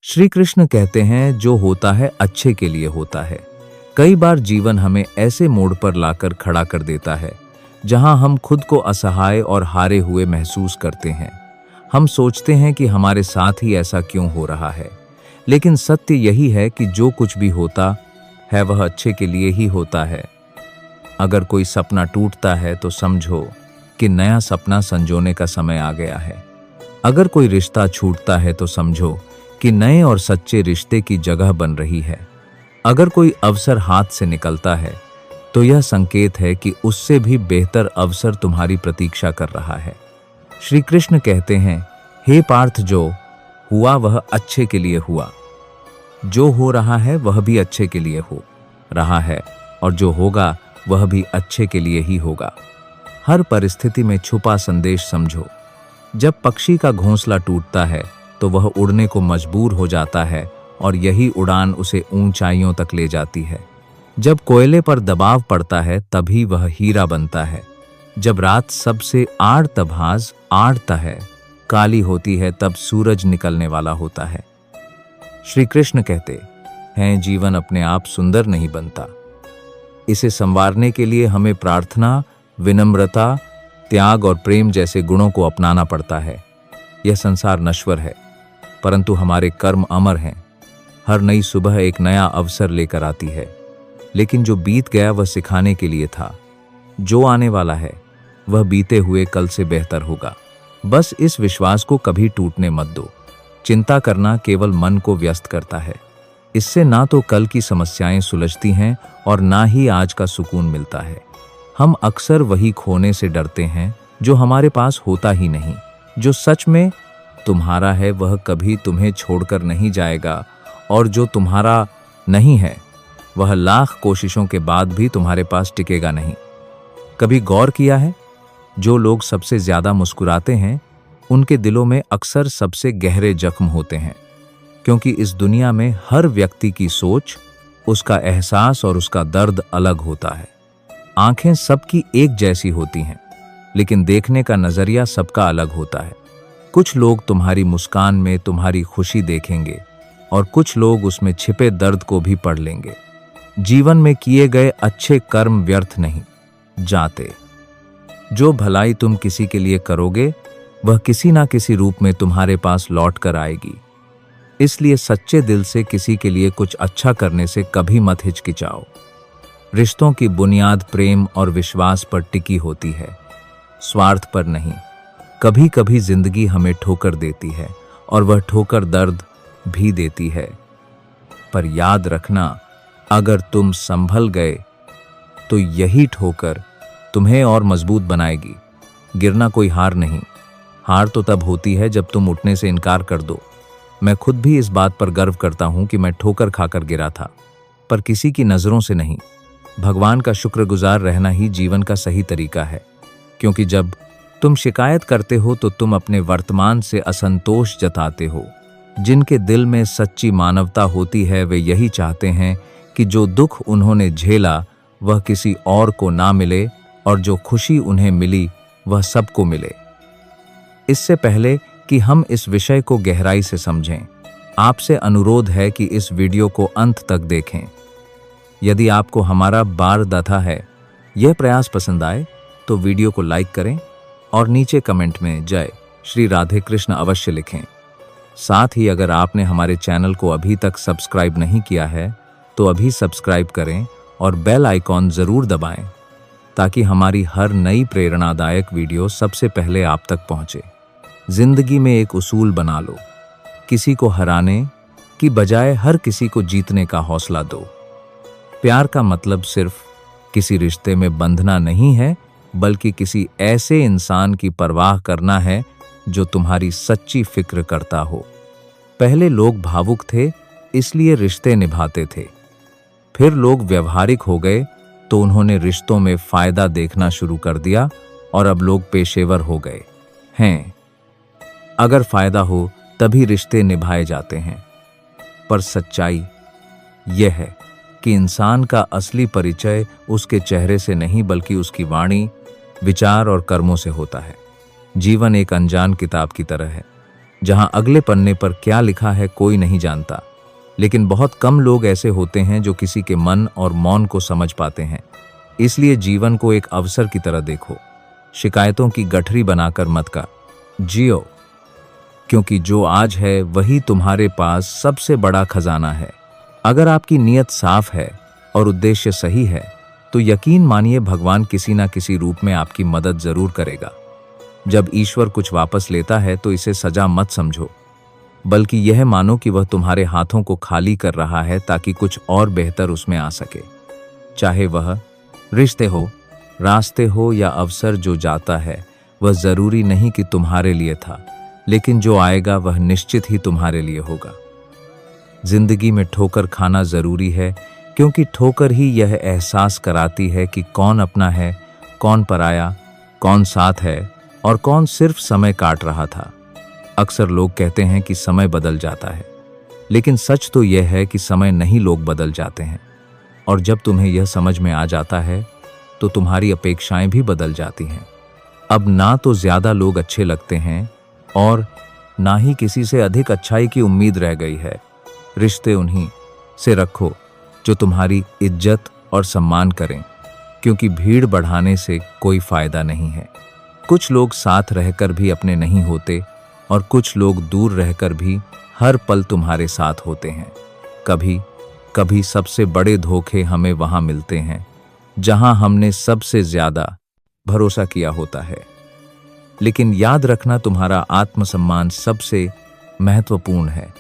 श्री कृष्ण कहते हैं जो होता है अच्छे के लिए होता है। कई बार जीवन हमें ऐसे मोड़ पर लाकर खड़ा कर देता है जहां हम खुद को असहाय और हारे हुए महसूस करते हैं। हम सोचते हैं कि हमारे साथ ही ऐसा क्यों हो रहा है, लेकिन सत्य यही है कि जो कुछ भी होता है वह अच्छे के लिए ही होता है। अगर कोई सपना टूटता है तो समझो कि नया सपना संजोने का समय आ गया है। अगर कोई रिश्ता छूटता है तो समझो कि नए और सच्चे रिश्ते की जगह बन रही है। अगर कोई अवसर हाथ से निकलता है तो यह संकेत है कि उससे भी बेहतर अवसर तुम्हारी प्रतीक्षा कर रहा है। श्री कृष्ण कहते हैं, हे पार्थ, जो हुआ वह अच्छे के लिए हुआ, जो हो रहा है वह भी अच्छे के लिए हो रहा है, और जो होगा वह भी अच्छे के लिए ही होगा। हर परिस्थिति में छुपा संदेश समझो। जब पक्षी का घोंसला टूटता है तो वह उड़ने को मजबूर हो जाता है और यही उड़ान उसे ऊंचाइयों तक ले जाती है। जब कोयले पर दबाव पड़ता है तभी वह हीरा बनता है। जब रात सबसे आड़ता है, काली होती है, तब सूरज निकलने वाला होता है। श्री कृष्ण कहते हैं, जीवन अपने आप सुंदर नहीं बनता। इसे संवारने के लिए हमें प्रार्थना, विनम्रता, त्याग और प्रेम जैसे गुणों को अपनाना पड़ता है। यह संसार नश्वर है, परंतु हमारे कर्म अमर हैं। हर नई सुबह एक नया अवसर लेकर आती है, लेकिन जो बीत गया वह सिखाने के लिए था। जो आने वाला है वह बीते हुए कल से बेहतर होगा। बस इस विश्वास को कभी टूटने मत दो। चिंता करना केवल मन को व्यस्त करता है। इससे ना तो कल की समस्याएं सुलझती हैं और ना ही आज का सुकून मिलता है। हम अक्सर वही खोने से डरते हैं जो हमारे पास होता ही नहीं। जो सच में तुम्हारा है वह कभी तुम्हें छोड़कर नहीं जाएगा, और जो तुम्हारा नहीं है वह लाख कोशिशों के बाद भी तुम्हारे पास टिकेगा नहीं। कभी गौर किया है, जो लोग सबसे ज्यादा मुस्कुराते हैं उनके दिलों में अक्सर सबसे गहरे जख्म होते हैं, क्योंकि इस दुनिया में हर व्यक्ति की सोच, उसका एहसास और उसका दर्द अलग होता है। आंखें सबकी एक जैसी होती हैं, लेकिन देखने का नजरिया सबका अलग होता है। कुछ लोग तुम्हारी मुस्कान में तुम्हारी खुशी देखेंगे और कुछ लोग उसमें छिपे दर्द को भी पढ़ लेंगे। जीवन में किए गए अच्छे कर्म व्यर्थ नहीं जाते। जो भलाई तुम किसी के लिए करोगे वह किसी ना किसी रूप में तुम्हारे पास लौट कर आएगी। इसलिए सच्चे दिल से किसी के लिए कुछ अच्छा करने से कभी मत हिचकिचाओ। रिश्तों की बुनियाद प्रेम और विश्वास पर टिकी होती है, स्वार्थ पर नहीं। कभी कभी जिंदगी हमें ठोकर देती है और वह ठोकर दर्द भी देती है, पर याद रखना, अगर तुम संभल गए तो यही ठोकर तुम्हें और मजबूत बनाएगी। गिरना कोई हार नहीं। हार तो तब होती है जब तुम उठने से इनकार कर दो। मैं खुद भी इस बात पर गर्व करता हूं कि मैं ठोकर खाकर गिरा था, पर किसी की नजरों से नहीं। भगवान का शुक्रगुजार रहना ही जीवन का सही तरीका है, क्योंकि जब तुम शिकायत करते हो तो तुम अपने वर्तमान से असंतोष जताते हो। जिनके दिल में सच्ची मानवता होती है वे यही चाहते हैं कि जो दुख उन्होंने झेला वह किसी और को ना मिले, और जो खुशी उन्हें मिली वह सबको मिले। इससे पहले कि हम इस विषय को गहराई से समझें, आपसे अनुरोध है कि इस वीडियो को अंत तक देखें। यदि आपको हमारा बारदाता है यह प्रयास पसंद आए तो वीडियो को लाइक करें और नीचे कमेंट में जय श्री राधे कृष्ण अवश्य लिखें। साथ ही अगर आपने हमारे चैनल को अभी तक सब्सक्राइब नहीं किया है तो अभी सब्सक्राइब करें और बेल आइकॉन जरूर दबाएं, ताकि हमारी हर नई प्रेरणादायक वीडियो सबसे पहले आप तक पहुंचे। जिंदगी में एक उसूल बना लो, किसी को हराने की बजाय हर किसी को जीतने का हौसला दो। प्यार का मतलब सिर्फ किसी रिश्ते में बंधना नहीं है, बल्कि किसी ऐसे इंसान की परवाह करना है जो तुम्हारी सच्ची फिक्र करता हो। पहले लोग भावुक थे इसलिए रिश्ते निभाते थे, फिर लोग व्यवहारिक हो गए तो उन्होंने रिश्तों में फायदा देखना शुरू कर दिया, और अब लोग पेशेवर हो गए हैं। अगर फायदा हो तभी रिश्ते निभाए जाते हैं, पर सच्चाई यह है कि इंसान का असली परिचय उसके चेहरे से नहीं बल्कि उसकी वाणी, विचार और कर्मों से होता है। जीवन एक अनजान किताब की तरह है। जहां अगले पन्ने पर क्या लिखा है कोई नहीं जानता, लेकिन बहुत कम लोग ऐसे होते हैं जो किसी के मन और मौन को समझ पाते हैं। इसलिए जीवन को एक अवसर की तरह देखो, शिकायतों की गठरी बनाकर मत का जियो, क्योंकि जो आज है वही तुम्हारे पास सबसे बड़ा खजाना है। अगर आपकी नीयत साफ है और उद्देश्य सही है तो यकीन मानिए भगवान किसी ना किसी रूप में आपकी मदद जरूर करेगा। जब ईश्वर कुछ वापस लेता है तो इसे सजा मत समझो, बल्कि यह मानो कि वह तुम्हारे हाथों को खाली कर रहा है ताकि कुछ और बेहतर उसमें आ सके। चाहे वह रिश्ते हो, रास्ते हो या अवसर जो जाता है वह जरूरी नहीं कि तुम्हारे लिए था, लेकिन जो आएगा वह निश्चित ही तुम्हारे लिए होगा। जिंदगी में ठोकर खाना जरूरी है, क्योंकि ठोकर ही यह एहसास कराती है कि कौन अपना है, कौन पराया, कौन साथ है और कौन सिर्फ समय काट रहा था। अक्सर लोग कहते हैं कि समय बदल जाता है, लेकिन सच तो यह है कि समय नहीं, लोग बदल जाते हैं। और जब तुम्हें यह समझ में आ जाता है तो तुम्हारी अपेक्षाएं भी बदल जाती हैं। अब ना तो ज्यादा लोग अच्छे लगते हैं और ना ही किसी से अधिक अच्छाई की उम्मीद रह गई है। रिश्ते उन्हीं से रखो जो तुम्हारी इज्जत और सम्मान करें, क्योंकि भीड़ बढ़ाने से कोई फायदा नहीं है। कुछ लोग साथ रहकर भी अपने नहीं होते और कुछ लोग दूर रहकर भी हर पल तुम्हारे साथ होते हैं। कभी कभी सबसे बड़े धोखे हमें वहां मिलते हैं जहां हमने सबसे ज्यादा भरोसा किया होता है। लेकिन याद रखना, तुम्हारा आत्मसम्मान सबसे महत्वपूर्ण है।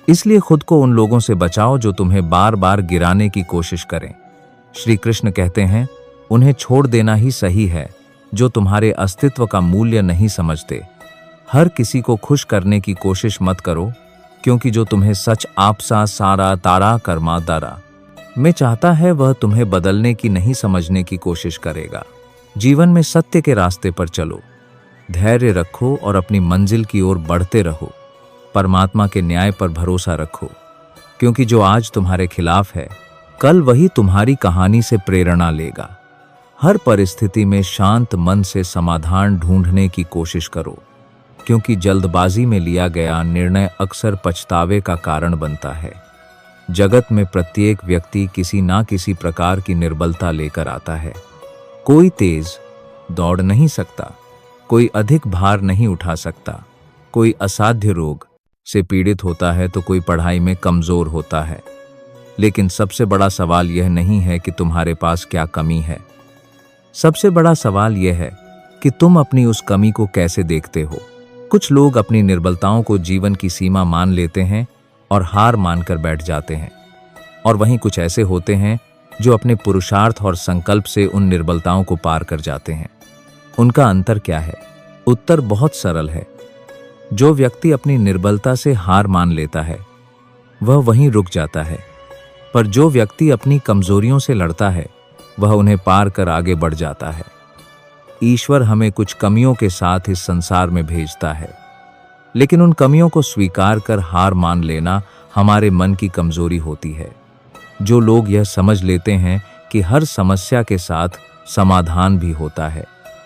इसलिए खुद को उन लोगों से बचाओ जो तुम्हें बार बार गिराने की कोशिश करें। श्री कृष्ण कहते हैं, उन्हें छोड़ देना ही सही है जो तुम्हारे अस्तित्व का मूल्य नहीं समझते। हर किसी को खुश करने की कोशिश मत करो, क्योंकि जो तुम्हें सच आपसा सारा तारा कर्मा दारा में चाहता है वह तुम्हें बदलने की नहीं, समझने की कोशिश करेगा। जीवन में सत्य के रास्ते पर चलो, धैर्य रखो और अपनी मंजिल की ओर बढ़ते रहो। परमात्मा के न्याय पर भरोसा रखो, क्योंकि जो आज तुम्हारे खिलाफ है कल वही तुम्हारी कहानी से प्रेरणा लेगा। हर परिस्थिति में शांत मन से समाधान ढूंढने की कोशिश करो, क्योंकि जल्दबाजी में लिया गया निर्णय अक्सर पछतावे का कारण बनता है। जगत में प्रत्येक व्यक्ति किसी ना किसी प्रकार की निर्बलता लेकर आता है। कोई तेज दौड़ नहीं सकता, कोई अधिक भार नहीं उठा सकता, कोई असाध्य रोग से पीड़ित होता है तो कोई पढ़ाई में कमजोर होता है। लेकिन सबसे बड़ा सवाल यह नहीं है कि तुम्हारे पास क्या कमी है, सबसे बड़ा सवाल यह है कि तुम अपनी उस कमी को कैसे देखते हो। कुछ लोग अपनी निर्बलताओं को जीवन की सीमा मान लेते हैं और हार मानकर बैठ जाते हैं, और वहीं कुछ ऐसे होते हैं जो अपने पुरुषार्थ और संकल्प से उन निर्बलताओं को पार कर जाते हैं। उनका अंतर क्या है? उत्तर बहुत सरल है। जो व्यक्ति अपनी निर्बलता से हार मान लेता है वह वहीं रुक जाता है, पर जो व्यक्ति अपनी कमजोरियों से लड़ता है वह उन्हें पार कर आगे बढ़ जाता है। ईश्वर हमें कुछ कमियों के साथ इस संसार में भेजता है, लेकिन उन कमियों को स्वीकार कर हार मान लेना हमारे मन की कमजोरी होती है। जो लोग यह समझ लेते हैं कि हर समस्या के साथ समाधान भी होता है,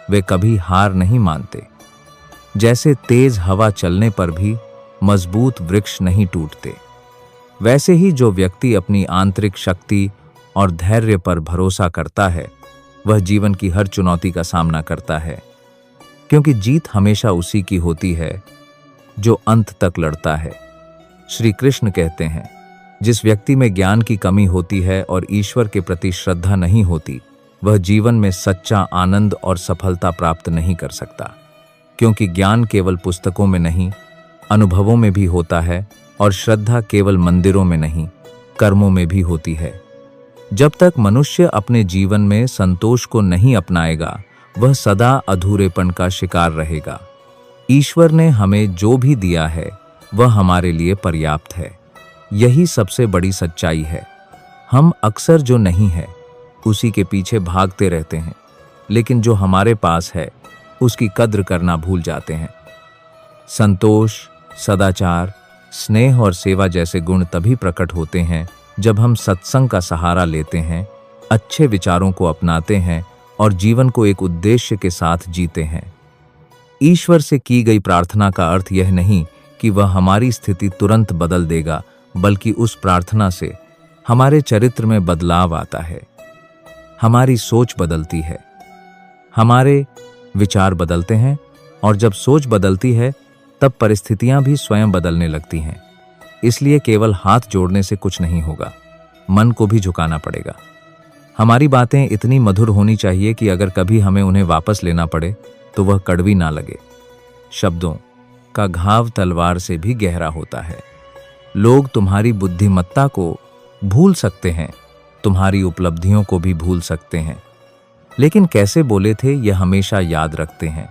वे कभी हार नहीं मानते। जैसे तेज हवा चलने पर भी मजबूत वृक्ष नहीं टूटते, वैसे ही जो व्यक्ति अपनी आंतरिक शक्ति और धैर्य पर भरोसा करता है वह जीवन की हर चुनौती का सामना करता है, क्योंकि जीत हमेशा उसी की होती है जो अंत तक लड़ता है। श्री कृष्ण कहते हैं, जिस व्यक्ति में ज्ञान की कमी होती है और ईश्वर के प्रति श्रद्धा नहीं होती, वह जीवन में सच्चा आनंद और सफलता प्राप्त नहीं कर सकता, क्योंकि ज्ञान केवल पुस्तकों में नहीं, अनुभवों में भी होता है, और श्रद्धा केवल मंदिरों में नहीं, कर्मों में भी होती है। जब तक मनुष्य अपने जीवन में संतोष को नहीं अपनाएगा, वह सदा अधूरेपन का शिकार रहेगा। ईश्वर ने हमें जो भी दिया है वह हमारे लिए पर्याप्त है। यही सबसे बड़ी सच्चाई है। हम अक्सर जो नहीं है उसी के पीछे भागते रहते हैं, लेकिन जो हमारे पास है उसकी कद्र करना भूल जाते हैं। संतोष, सदाचार, स्नेह और सेवा जैसे गुण तभी प्रकट होते हैं जब हम सत्संग का सहारा लेते हैं, अच्छे विचारों को अपनाते हैं और जीवन को एक उद्देश्य के साथ जीते हैं। ईश्वर से की गई प्रार्थना का अर्थ यह नहीं कि वह हमारी स्थिति तुरंत बदल देगा, बल्कि उस प्रार्थना से हमारे चरित्र में बदलाव आता है। हमारी सोच बदलती है, हमारे विचार बदलते हैं, और जब सोच बदलती है तब परिस्थितियां भी स्वयं बदलने लगती हैं। इसलिए केवल हाथ जोड़ने से कुछ नहीं होगा, मन को भी झुकाना पड़ेगा। हमारी बातें इतनी मधुर होनी चाहिए कि अगर कभी हमें उन्हें वापस लेना पड़े तो वह कड़वी ना लगे। शब्दों का घाव तलवार से भी गहरा होता है। लोग तुम्हारी बुद्धिमत्ता को भूल सकते हैं, तुम्हारी उपलब्धियों को भी भूल सकते हैं, लेकिन कैसे बोले थे यह हमेशा याद रखते हैं।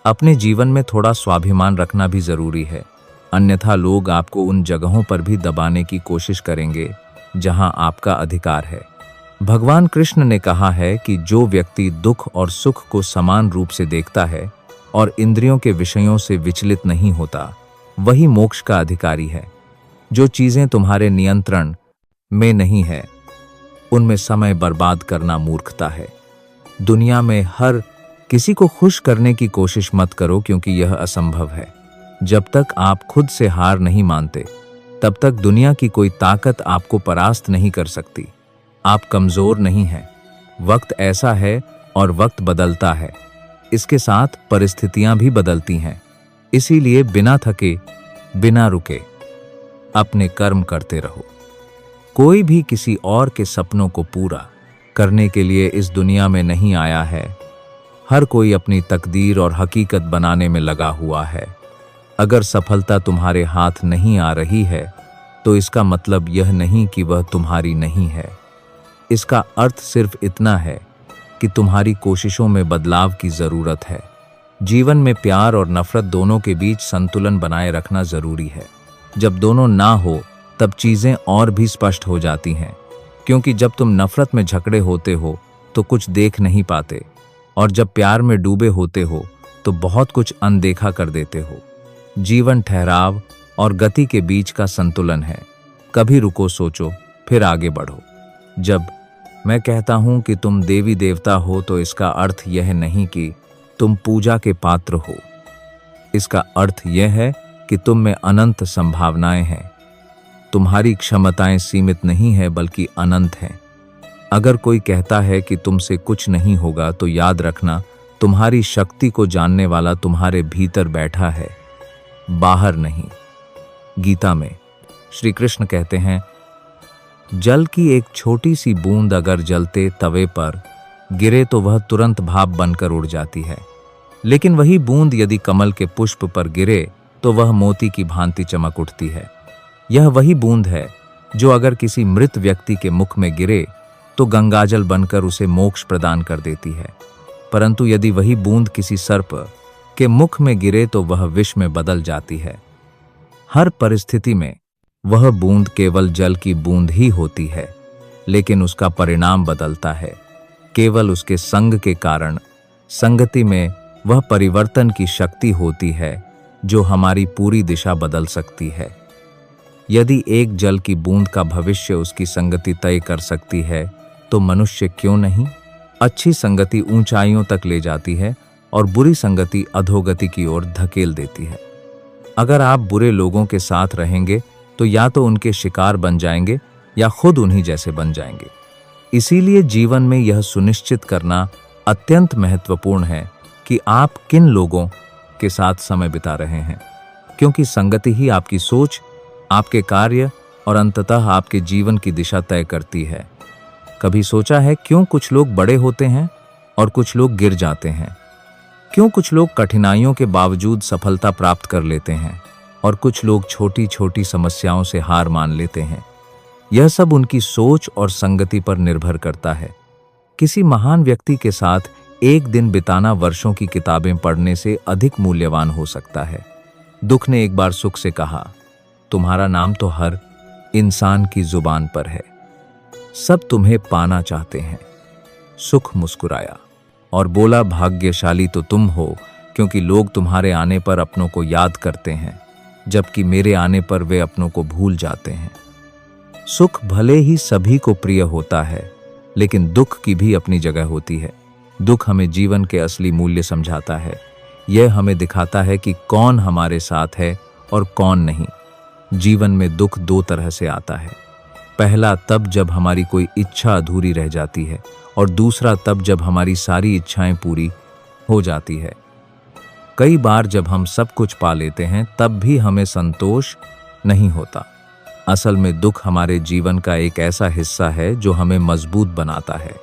अपने जीवन में थोड़ा स्वाभिमान रखना भी जरूरी है, अन्यथा लोग आपको उन जगहों पर भी दबाने की कोशिश करेंगे जहां आपका अधिकार है। भगवान कृष्ण ने कहा है कि जो व्यक्ति दुख और सुख को समान रूप से देखता है और इंद्रियों के विषयों से विचलित नहीं होता, वही मोक्ष का अधिकारी है। जो चीजें तुम्हारे नियंत्रण में नहीं है, उनमें समय बर्बाद करना मूर्खता है। दुनिया में हर किसी को खुश करने की कोशिश मत करो, क्योंकि यह असंभव है। जब तक आप खुद से हार नहीं मानते, तब तक दुनिया की कोई ताकत आपको परास्त नहीं कर सकती। आप कमजोर नहीं हैं। वक्त ऐसा है और वक्त बदलता है, इसके साथ परिस्थितियां भी बदलती हैं। इसीलिए बिना थके, बिना रुके अपने कर्म करते रहो। कोई भी किसी और के सपनों को पूरा करने के लिए इस दुनिया में नहीं आया है। हर कोई अपनी तकदीर और हकीकत बनाने में लगा हुआ है। अगर सफलता तुम्हारे हाथ नहीं आ रही है तो इसका मतलब यह नहीं कि वह तुम्हारी नहीं है। इसका अर्थ सिर्फ इतना है कि तुम्हारी कोशिशों में बदलाव की जरूरत है। जीवन में प्यार और नफरत दोनों के बीच संतुलन बनाए रखना जरूरी है। जब दोनों ना हो तब चीजें और भी स्पष्ट हो जाती हैं, क्योंकि जब तुम नफरत में झगड़े होते हो तो कुछ देख नहीं पाते, और जब प्यार में डूबे होते हो तो बहुत कुछ अनदेखा कर देते हो। जीवन ठहराव और गति के बीच का संतुलन है। कभी रुको, सोचो, फिर आगे बढ़ो। जब मैं कहता हूं कि तुम देवी देवता हो तो इसका अर्थ यह नहीं कि तुम पूजा के पात्र हो। इसका अर्थ यह है कि तुम में अनंत संभावनाएं हैं। तुम्हारी क्षमताएं सीमित नहीं है बल्कि अनंत हैं। अगर कोई कहता है कि तुमसे कुछ नहीं होगा तो याद रखना, तुम्हारी शक्ति को जानने वाला तुम्हारे भीतर बैठा है, बाहर नहीं। गीता में श्री कृष्ण कहते हैं, जल की एक छोटी सी बूंद अगर जलते तवे पर गिरे तो वह तुरंत भाप बनकर उड़ जाती है, लेकिन वही बूंद यदि कमल के पुष्प पर गिरे तो वह मोती की भांति चमक उठती है। यह वही बूंद है जो अगर किसी मृत व्यक्ति के मुख में गिरे तो गंगाजल बनकर उसे मोक्ष प्रदान कर देती है, परंतु यदि वही बूंद किसी सर्प के मुख में गिरे तो वह विष में बदल जाती है। हर परिस्थिति में वह बूंद केवल जल की बूंद ही होती है, लेकिन उसका परिणाम बदलता है केवल उसके संग के कारण। संगति में वह परिवर्तन की शक्ति होती है जो हमारी पूरी दिशा बदल सकती है। यदि एक जल की बूंद का भविष्य उसकी संगति तय कर सकती है तो मनुष्य क्यों नहीं। अच्छी संगति ऊंचाइयों तक ले जाती है और बुरी संगति अधोगति की ओर धकेल देती है। अगर आप बुरे लोगों के साथ रहेंगे तो या तो उनके शिकार बन जाएंगे या खुद उन्हीं जैसे बन जाएंगे। इसीलिए जीवन में यह सुनिश्चित करना अत्यंत महत्वपूर्ण है कि आप किन लोगों के साथ समय बिता रहे हैं, क्योंकि संगति ही आपकी सोच, आपके कार्य और अंततः आपके जीवन की दिशा तय करती है। कभी सोचा है क्यों कुछ लोग बड़े होते हैं और कुछ लोग गिर जाते हैं? क्यों कुछ लोग कठिनाइयों के बावजूद सफलता प्राप्त कर लेते हैं और कुछ लोग छोटी छोटी समस्याओं से हार मान लेते हैं? यह सब उनकी सोच और संगति पर निर्भर करता है। किसी महान व्यक्ति के साथ एक दिन बिताना वर्षों की किताबें पढ़ने से अधिक मूल्यवान हो सकता है। दुख ने एक बार सुख से कहा, तुम्हारा नाम तो हर इंसान की जुबान पर है, सब तुम्हें पाना चाहते हैं। सुख मुस्कुराया और बोला, भाग्यशाली तो तुम हो, क्योंकि लोग तुम्हारे आने पर अपनों को याद करते हैं, जबकि मेरे आने पर वे अपनों को भूल जाते हैं। सुख भले ही सभी को प्रिय होता है, लेकिन दुख की भी अपनी जगह होती है। दुख हमें जीवन के असली मूल्य समझाता है। यह हमें दिखाता है कि कौन हमारे साथ है और कौन नहीं। जीवन में दुख दो तरह से आता है। पहला तब जब हमारी कोई इच्छा अधूरी रह जाती है, और दूसरा तब जब हमारी सारी इच्छाएं पूरी हो जाती है। कई बार जब हम सब कुछ पा लेते हैं तब भी हमें संतोष नहीं होता। असल में दुख हमारे जीवन का एक ऐसा हिस्सा है जो हमें मजबूत बनाता है।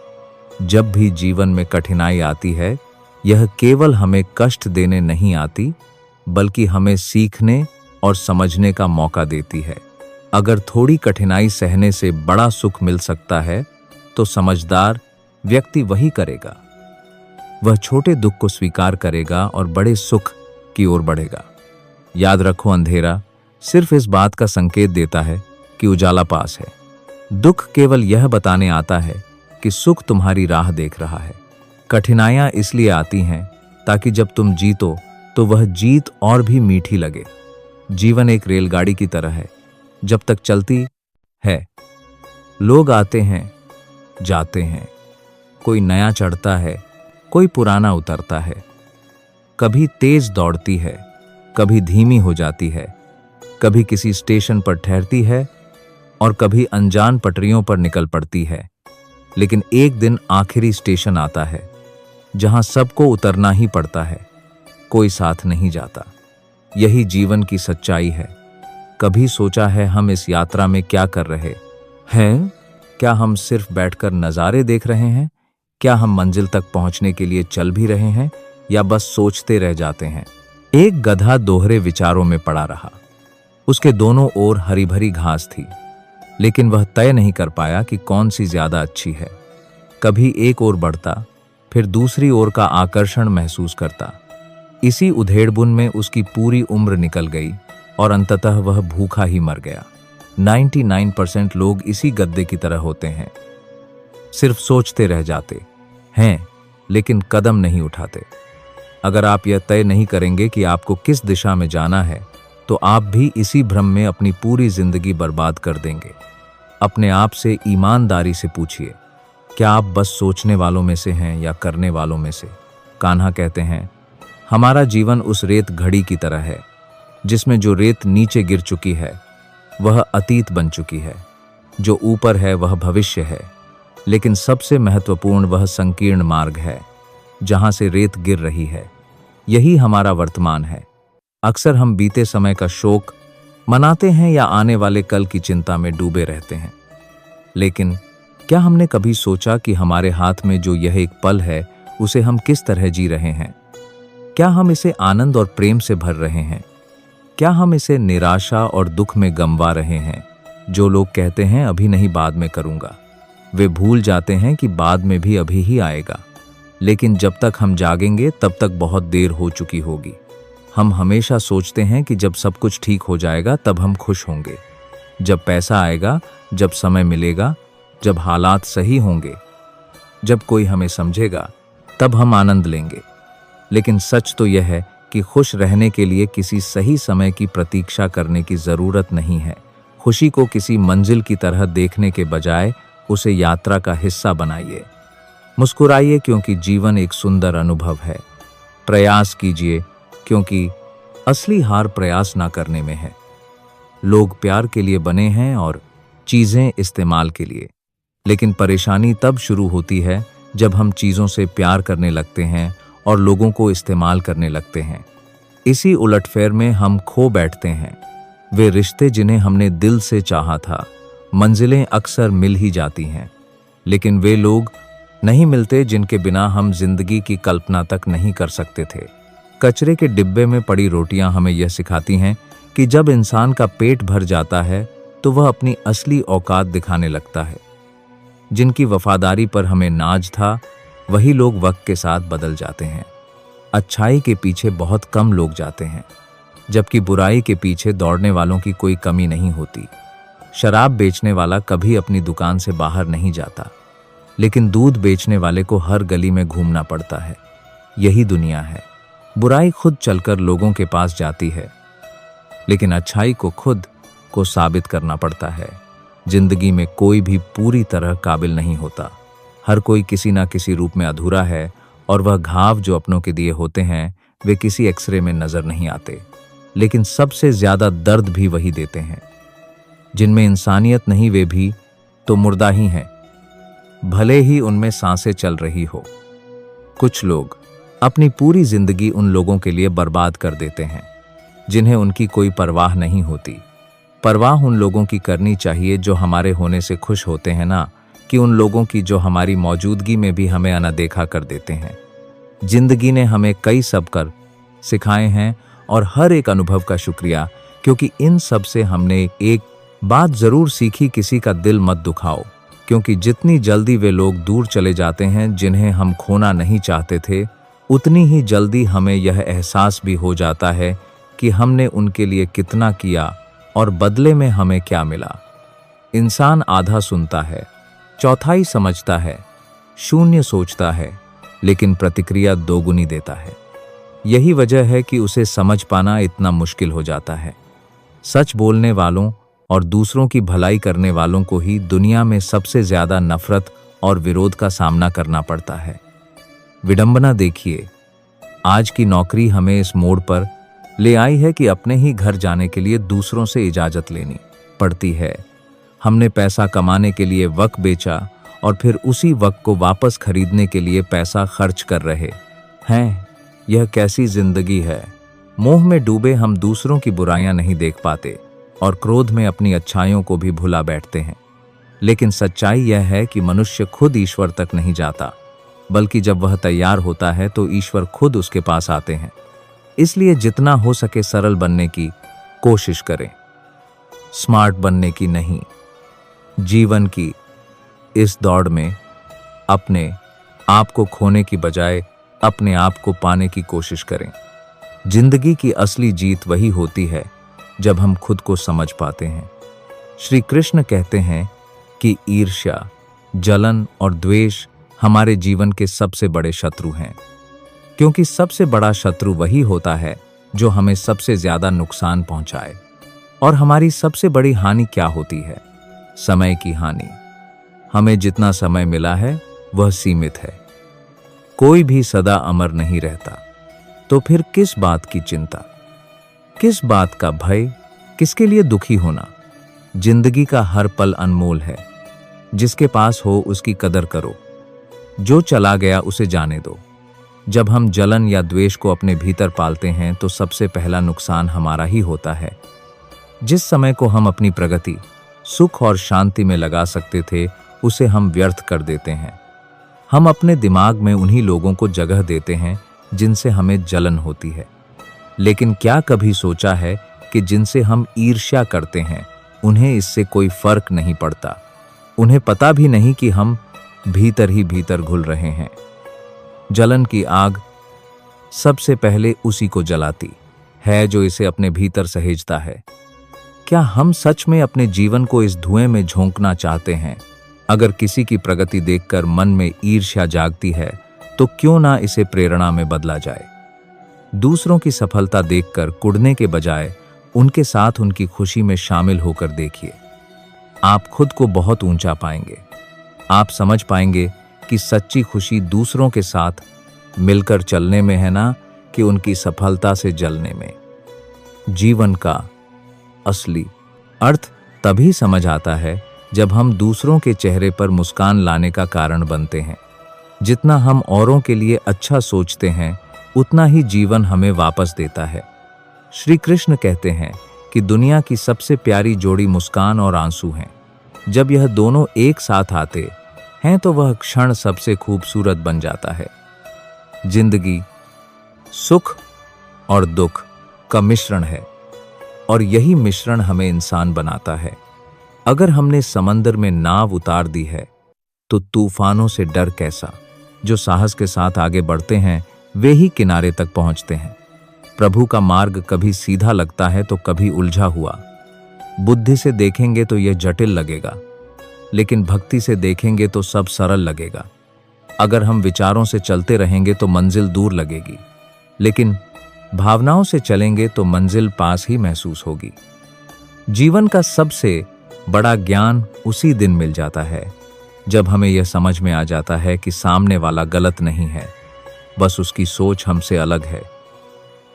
जब भी जीवन में कठिनाई आती है, यह केवल हमें कष्ट देने नहीं आती, बल्कि हमें सीखने और समझने का मौका देती है। अगर थोड़ी कठिनाई सहने से बड़ा सुख मिल सकता है, तो समझदार व्यक्ति वही करेगा। वह छोटे दुख को स्वीकार करेगा और बड़े सुख की ओर बढ़ेगा। याद रखो, अंधेरा सिर्फ इस बात का संकेत देता है कि उजाला पास है। दुख केवल यह बताने आता है कि सुख तुम्हारी राह देख रहा है। कठिनाइयां इसलिए आती हैं ताकि जब तुम जीतो तो वह जीत और भी मीठी लगे। जीवन एक रेलगाड़ी की तरह है। जब तक चलती है, लोग आते हैं, जाते हैं, कोई नया चढ़ता है, कोई पुराना उतरता है। कभी तेज दौड़ती है, कभी धीमी हो जाती है, कभी किसी स्टेशन पर ठहरती है और कभी अनजान पटरियों पर निकल पड़ती है। लेकिन एक दिन आखिरी स्टेशन आता है जहां सबको उतरना ही पड़ता है, कोई साथ नहीं जाता। यही जीवन की सच्चाई है। कभी सोचा है हम इस यात्रा में क्या कर रहे हैं? क्या हम सिर्फ बैठकर नज़ारे देख रहे हैं? क्या हम मंजिल तक पहुंचने के लिए चल भी रहे हैं, या बस सोचते रह जाते हैं? एक गधा दोहरे विचारों में पड़ा रहा। उसके दोनों ओर हरी भरी घास थी, लेकिन वह तय नहीं कर पाया कि कौन सी ज्यादा अच्छी है। कभी एक ओर बढ़ता, फिर दूसरी ओर का आकर्षण महसूस करता। इसी उधेड़बुन में उसकी पूरी उम्र निकल गई और अंततः वह भूखा ही मर गया। 99% लोग इसी गद्दे की तरह होते हैं। सिर्फ सोचते रह जाते हैं, लेकिन कदम नहीं उठाते। अगर आप यह तय नहीं करेंगे कि आपको किस दिशा में जाना है, तो आप भी इसी भ्रम में अपनी पूरी जिंदगी बर्बाद कर देंगे। अपने आप से ईमानदारी से पूछिए, क्या आप बस सोचने वालों में से हैं या करने वालों में से? कान्हा कहते हैं, हमारा जीवन उस रेत घड़ी की तरह है, जिसमें जो रेत नीचे गिर चुकी है वह अतीत बन चुकी है, जो ऊपर है वह भविष्य है, लेकिन सबसे महत्वपूर्ण वह संकीर्ण मार्ग है जहां से रेत गिर रही है। यही हमारा वर्तमान है। अक्सर हम बीते समय का शोक मनाते हैं या आने वाले कल की चिंता में डूबे रहते हैं। लेकिन क्या हमने कभी सोचा कि हमारे हाथ में जो यह एक पल है, उसे हम किस तरह जी रहे हैं? क्या हम इसे आनंद और प्रेम से भर रहे हैं? क्या हम इसे निराशा और दुख में गंवा रहे हैं? जो लोग कहते हैं अभी नहीं, बाद में करूंगा, वे भूल जाते हैं कि बाद में भी अभी ही आएगा। लेकिन जब तक हम जागेंगे तब तक बहुत देर हो चुकी होगी। हम हमेशा सोचते हैं कि जब सब कुछ ठीक हो जाएगा तब हम खुश होंगे, जब पैसा आएगा, जब समय मिलेगा, जब हालात सही होंगे, जब कोई हमें समझेगा, तब हम आनंद लेंगे। लेकिन सच तो यह है कि खुश रहने के लिए किसी सही समय की प्रतीक्षा करने की जरूरत नहीं है। खुशी को किसी मंजिल की तरह देखने के बजाय उसे यात्रा का हिस्सा बनाइए। मुस्कुराइए क्योंकि जीवन एक सुंदर अनुभव है। प्रयास कीजिए क्योंकि असली हार प्रयास ना करने में है। लोग प्यार के लिए बने हैं और चीजें इस्तेमाल के लिए। लेकिन परेशानी तब शुरू होती है जब हम चीजों से प्यार करने लगते हैं और लोगों को इस्तेमाल करने लगते हैं। इसी उलटफेर में हम खो बैठते हैं। वे रिश्ते जिन्हें हमने दिल से चाहा था, मंजिलें अक्सर मिल ही जाती हैं, लेकिन वे लोग नहीं मिलते जिनके बिना हम जिंदगी की कल्पना तक नहीं कर सकते थे। कचरे के डिब्बे में पड़ी रोटियां हमें यह सिखाती हैं कि जब इंसान का पेट भर जाता है तो वह अपनी असली औकात दिखाने लगता है। जिनकी वफादारी पर हमें नाज था, वही लोग वक्त के साथ बदल जाते हैं। अच्छाई के पीछे बहुत कम लोग जाते हैं, जबकि बुराई के पीछे दौड़ने वालों की कोई कमी नहीं होती। शराब बेचने वाला कभी अपनी दुकान से बाहर नहीं जाता, लेकिन दूध बेचने वाले को हर गली में घूमना पड़ता है। यही दुनिया है। बुराई खुद चलकर लोगों के पास जाती है, लेकिन अच्छाई को खुद को साबित करना पड़ता है। जिंदगी में कोई भी पूरी तरह काबिल नहीं होता। हर कोई किसी ना किसी रूप में अधूरा है, और वह घाव जो अपनों के दिए होते हैं वे किसी एक्सरे में नजर नहीं आते। लेकिन सबसे ज्यादा दर्द भी वही देते हैं। जिनमें इंसानियत नहीं वे भी तो मुर्दा ही हैं, भले ही उनमें सांसें चल रही हो। कुछ लोग अपनी पूरी जिंदगी उन लोगों के लिए बर्बाद कर देते हैं जिन्हें उनकी कोई परवाह नहीं होती। परवाह उन लोगों की करनी चाहिए जो हमारे होने से खुश होते हैं, ना कि उन लोगों की जो हमारी मौजूदगी में भी हमें अनदेखा कर देते हैं। जिंदगी ने हमें कई सबक सिखाए हैं और हर एक अनुभव का शुक्रिया, क्योंकि इन सब से हमने एक बात जरूर सीखी, किसी का दिल मत दुखाओ, क्योंकि जितनी जल्दी वे लोग दूर चले जाते हैं जिन्हें हम खोना नहीं चाहते थे, उतनी ही जल्दी हमें यह एहसास भी हो जाता है कि हमने उनके लिए कितना किया और बदले में हमें क्या मिला। इंसान आधा सुनता है, चौथाई समझता है, शून्य सोचता है, लेकिन प्रतिक्रिया दोगुनी देता है। यही वजह है कि उसे समझ पाना इतना मुश्किल हो जाता है। सच बोलने वालों और दूसरों की भलाई करने वालों को ही दुनिया में सबसे ज्यादा नफरत और विरोध का सामना करना पड़ता है। विडंबना देखिए, आज की नौकरी हमें इस मोड़ पर ले आई है कि अपने ही घर जाने के लिए दूसरों से इजाजत लेनी पड़ती है। हमने पैसा कमाने के लिए वक्त बेचा और फिर उसी वक्त को वापस खरीदने के लिए पैसा खर्च कर रहे हैं। यह कैसी जिंदगी है। मोह में डूबे हम दूसरों की बुराइयां नहीं देख पाते और क्रोध में अपनी अच्छाइयों को भी भुला बैठते हैं। लेकिन सच्चाई यह है कि मनुष्य खुद ईश्वर तक नहीं जाता, बल्कि जब वह तैयार होता है तो ईश्वर खुद उसके पास आते हैं। इसलिए जितना हो सके सरल बनने की कोशिश करें, स्मार्ट बनने की नहीं। जीवन की इस दौड़ में अपने आप को खोने की बजाय अपने आप को पाने की कोशिश करें। जिंदगी की असली जीत वही होती है जब हम खुद को समझ पाते हैं। श्री कृष्ण कहते हैं कि ईर्ष्या, जलन और द्वेष हमारे जीवन के सबसे बड़े शत्रु हैं, क्योंकि सबसे बड़ा शत्रु वही होता है जो हमें सबसे ज्यादा नुकसान पहुंचाए। और हमारी सबसे बड़ी हानि क्या होती है? समय की हानि। हमें जितना समय मिला है वह सीमित है। कोई भी सदा अमर नहीं रहता, तो फिर किस बात की चिंता, किस बात का भय, किसके लिए दुखी होना? जिंदगी का हर पल अनमोल है। जिसके पास हो उसकी कदर करो, जो चला गया उसे जाने दो। जब हम जलन या द्वेष को अपने भीतर पालते हैं तो सबसे पहला नुकसान हमारा ही होता है। जिस समय को हम अपनी प्रगति, सुख और शांति में लगा सकते थे, उसे हम व्यर्थ कर देते हैं। हम अपने दिमाग में उन्हीं लोगों को जगह देते हैं जिनसे हमें जलन होती है। लेकिन क्या कभी सोचा है कि जिनसे हम ईर्ष्या करते हैं उन्हें इससे कोई फर्क नहीं पड़ता। उन्हें पता भी नहीं कि हम भीतर ही भीतर घुल रहे हैं। जलन की आग सबसे पहले उसी को जलाती है जो इसे अपने भीतर सहेजता है। क्या हम सच में अपने जीवन को इस धुएं में झोंकना चाहते हैं? अगर किसी की प्रगति देखकर मन में ईर्ष्या जागती है तो क्यों ना इसे प्रेरणा में बदला जाए। दूसरों की सफलता देखकर कुढ़ने के बजाय उनके साथ उनकी खुशी में शामिल होकर देखिए। आप खुद को बहुत ऊंचा पाएंगे। आप समझ पाएंगे कि सच्ची खुशी दूसरों के साथ मिलकर चलने में है, ना कि उनकी सफलता से जलने में। जीवन का असली अर्थ तभी समझ आता है जब हम दूसरों के चेहरे पर मुस्कान लाने का कारण बनते हैं। जितना हम औरों के लिए अच्छा सोचते हैं उतना ही जीवन हमें वापस देता है। श्री कृष्ण कहते हैं कि दुनिया की सबसे प्यारी जोड़ी मुस्कान और आंसू हैं। जब यह दोनों एक साथ आते हैं तो वह क्षण सबसे खूबसूरत बन जाता है। जिंदगी सुख और दुख का मिश्रण है और यही मिश्रण हमें इंसान बनाता है। अगर हमने समंदर में नाव उतार दी है तो तूफानों से डर कैसा। जो साहस के साथ आगे बढ़ते हैं वे ही किनारे तक पहुंचते हैं। प्रभु का मार्ग कभी सीधा लगता है तो कभी उलझा हुआ। बुद्धि से देखेंगे तो यह जटिल लगेगा, लेकिन भक्ति से देखेंगे तो सब सरल लगेगा। अगर हम विचारों से चलते रहेंगे तो मंजिल दूर लगेगी, लेकिन भावनाओं से चलेंगे तो मंजिल पास ही महसूस होगी। जीवन का सबसे बड़ा ज्ञान उसी दिन मिल जाता है जब हमें यह समझ में आ जाता है कि सामने वाला गलत नहीं है, बस उसकी सोच हमसे अलग है।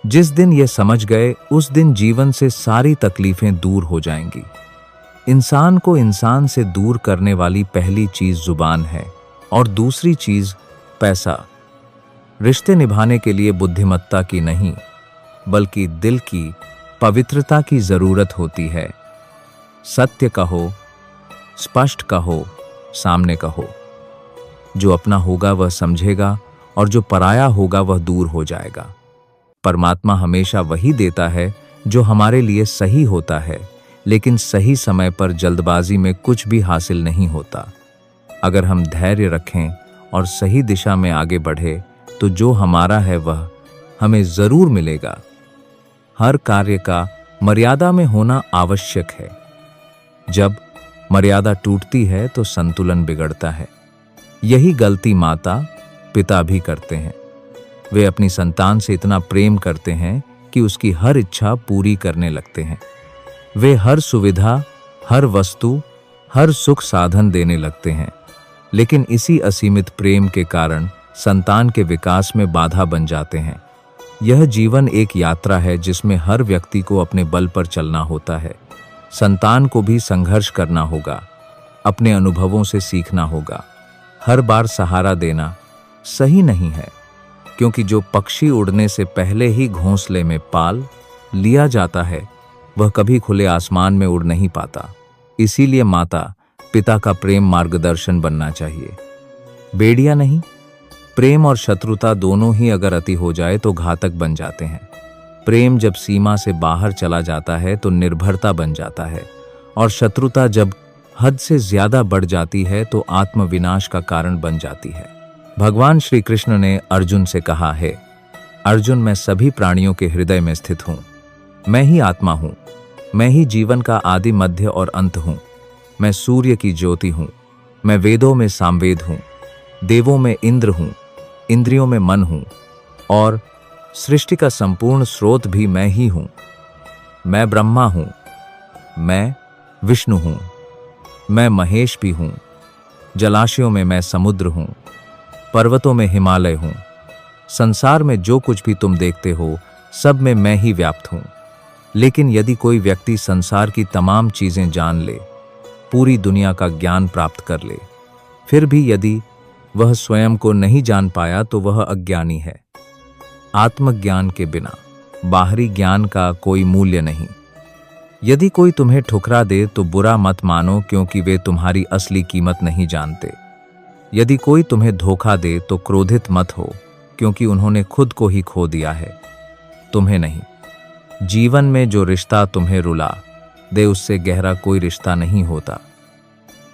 जिस दिन ये समझ गए उस दिन जीवन से सारी तकलीफें दूर हो जाएंगी। इंसान को इंसान से दूर करने वाली पहली चीज जुबान है और दूसरी चीज पैसा। रिश्ते निभाने के लिए बुद्धिमत्ता की नहीं बल्कि दिल की पवित्रता की जरूरत होती है। सत्य कहो, स्पष्ट कहो, सामने कहो। जो अपना होगा वह समझेगा और जो पराया होगा वह दूर हो जाएगा। परमात्मा हमेशा वही देता है जो हमारे लिए सही होता है, लेकिन सही समय पर जल्दबाजी में कुछ भी हासिल नहीं होता। अगर हम धैर्य रखें और सही दिशा में आगे बढ़े तो जो हमारा है वह हमें जरूर मिलेगा। हर कार्य का मर्यादा में होना आवश्यक है। जब मर्यादा टूटती है तो संतुलन बिगड़ता है। यही गलती माता पिता भी करते हैं। वे अपनी संतान से इतना प्रेम करते हैं कि उसकी हर इच्छा पूरी करने लगते हैं। वे हर सुविधा, हर वस्तु, हर सुख साधन देने लगते हैं, लेकिन इसी असीमित प्रेम के कारण संतान के विकास में बाधा बन जाते हैं। यह जीवन एक यात्रा है जिसमें हर व्यक्ति को अपने बल पर चलना होता है। संतान को भी संघर्ष करना होगा, अपने अनुभवों से सीखना होगा। हर बार सहारा देना सही नहीं है, क्योंकि जो पक्षी उड़ने से पहले ही घोंसले में पाल लिया जाता है वह कभी खुले आसमान में उड़ नहीं पाता। इसीलिए माता पिता का प्रेम मार्गदर्शन बनना चाहिए, बेड़िया नहीं। प्रेम और शत्रुता दोनों ही अगर अति हो जाए तो घातक बन जाते हैं। प्रेम जब सीमा से बाहर चला जाता है तो निर्भरता बन जाता है, और शत्रुता जब हद से ज्यादा बढ़ जाती है तो आत्मविनाश का कारण बन जाती है। भगवान श्री कृष्ण ने अर्जुन से कहा है, अर्जुन मैं सभी प्राणियों के हृदय में स्थित हूँ। मैं ही आत्मा हूँ, मैं ही जीवन का आदि मध्य और अंत हूँ। मैं सूर्य की ज्योति हूँ, मैं वेदों में सामवेद हूँ, देवों में इंद्र हूँ, इंद्रियों में मन हूँ, और सृष्टि का संपूर्ण स्रोत भी मैं ही हूँ। मैं ब्रह्मा हूँ, मैं विष्णु हूँ, मैं महेश भी हूँ। जलाशयों में मैं समुद्र हूँ, पर्वतों में हिमालय हूँ। संसार में जो कुछ भी तुम देखते हो सब में मैं ही व्याप्त हूँ। लेकिन यदि कोई व्यक्ति संसार की तमाम चीजें जान ले, पूरी दुनिया का ज्ञान प्राप्त कर ले, फिर भी यदि वह स्वयं को नहीं जान पाया तो वह अज्ञानी है। आत्मज्ञान के बिना बाहरी ज्ञान का कोई मूल्य नहीं। यदि कोई तुम्हें ठुकरा दे तो बुरा मत मानो, क्योंकि वे तुम्हारी असली कीमत नहीं जानते। यदि कोई तुम्हें धोखा दे तो क्रोधित मत हो, क्योंकि उन्होंने खुद को ही खो दिया है, तुम्हें नहीं। जीवन में जो रिश्ता तुम्हें रुला दे उससे गहरा कोई रिश्ता नहीं होता,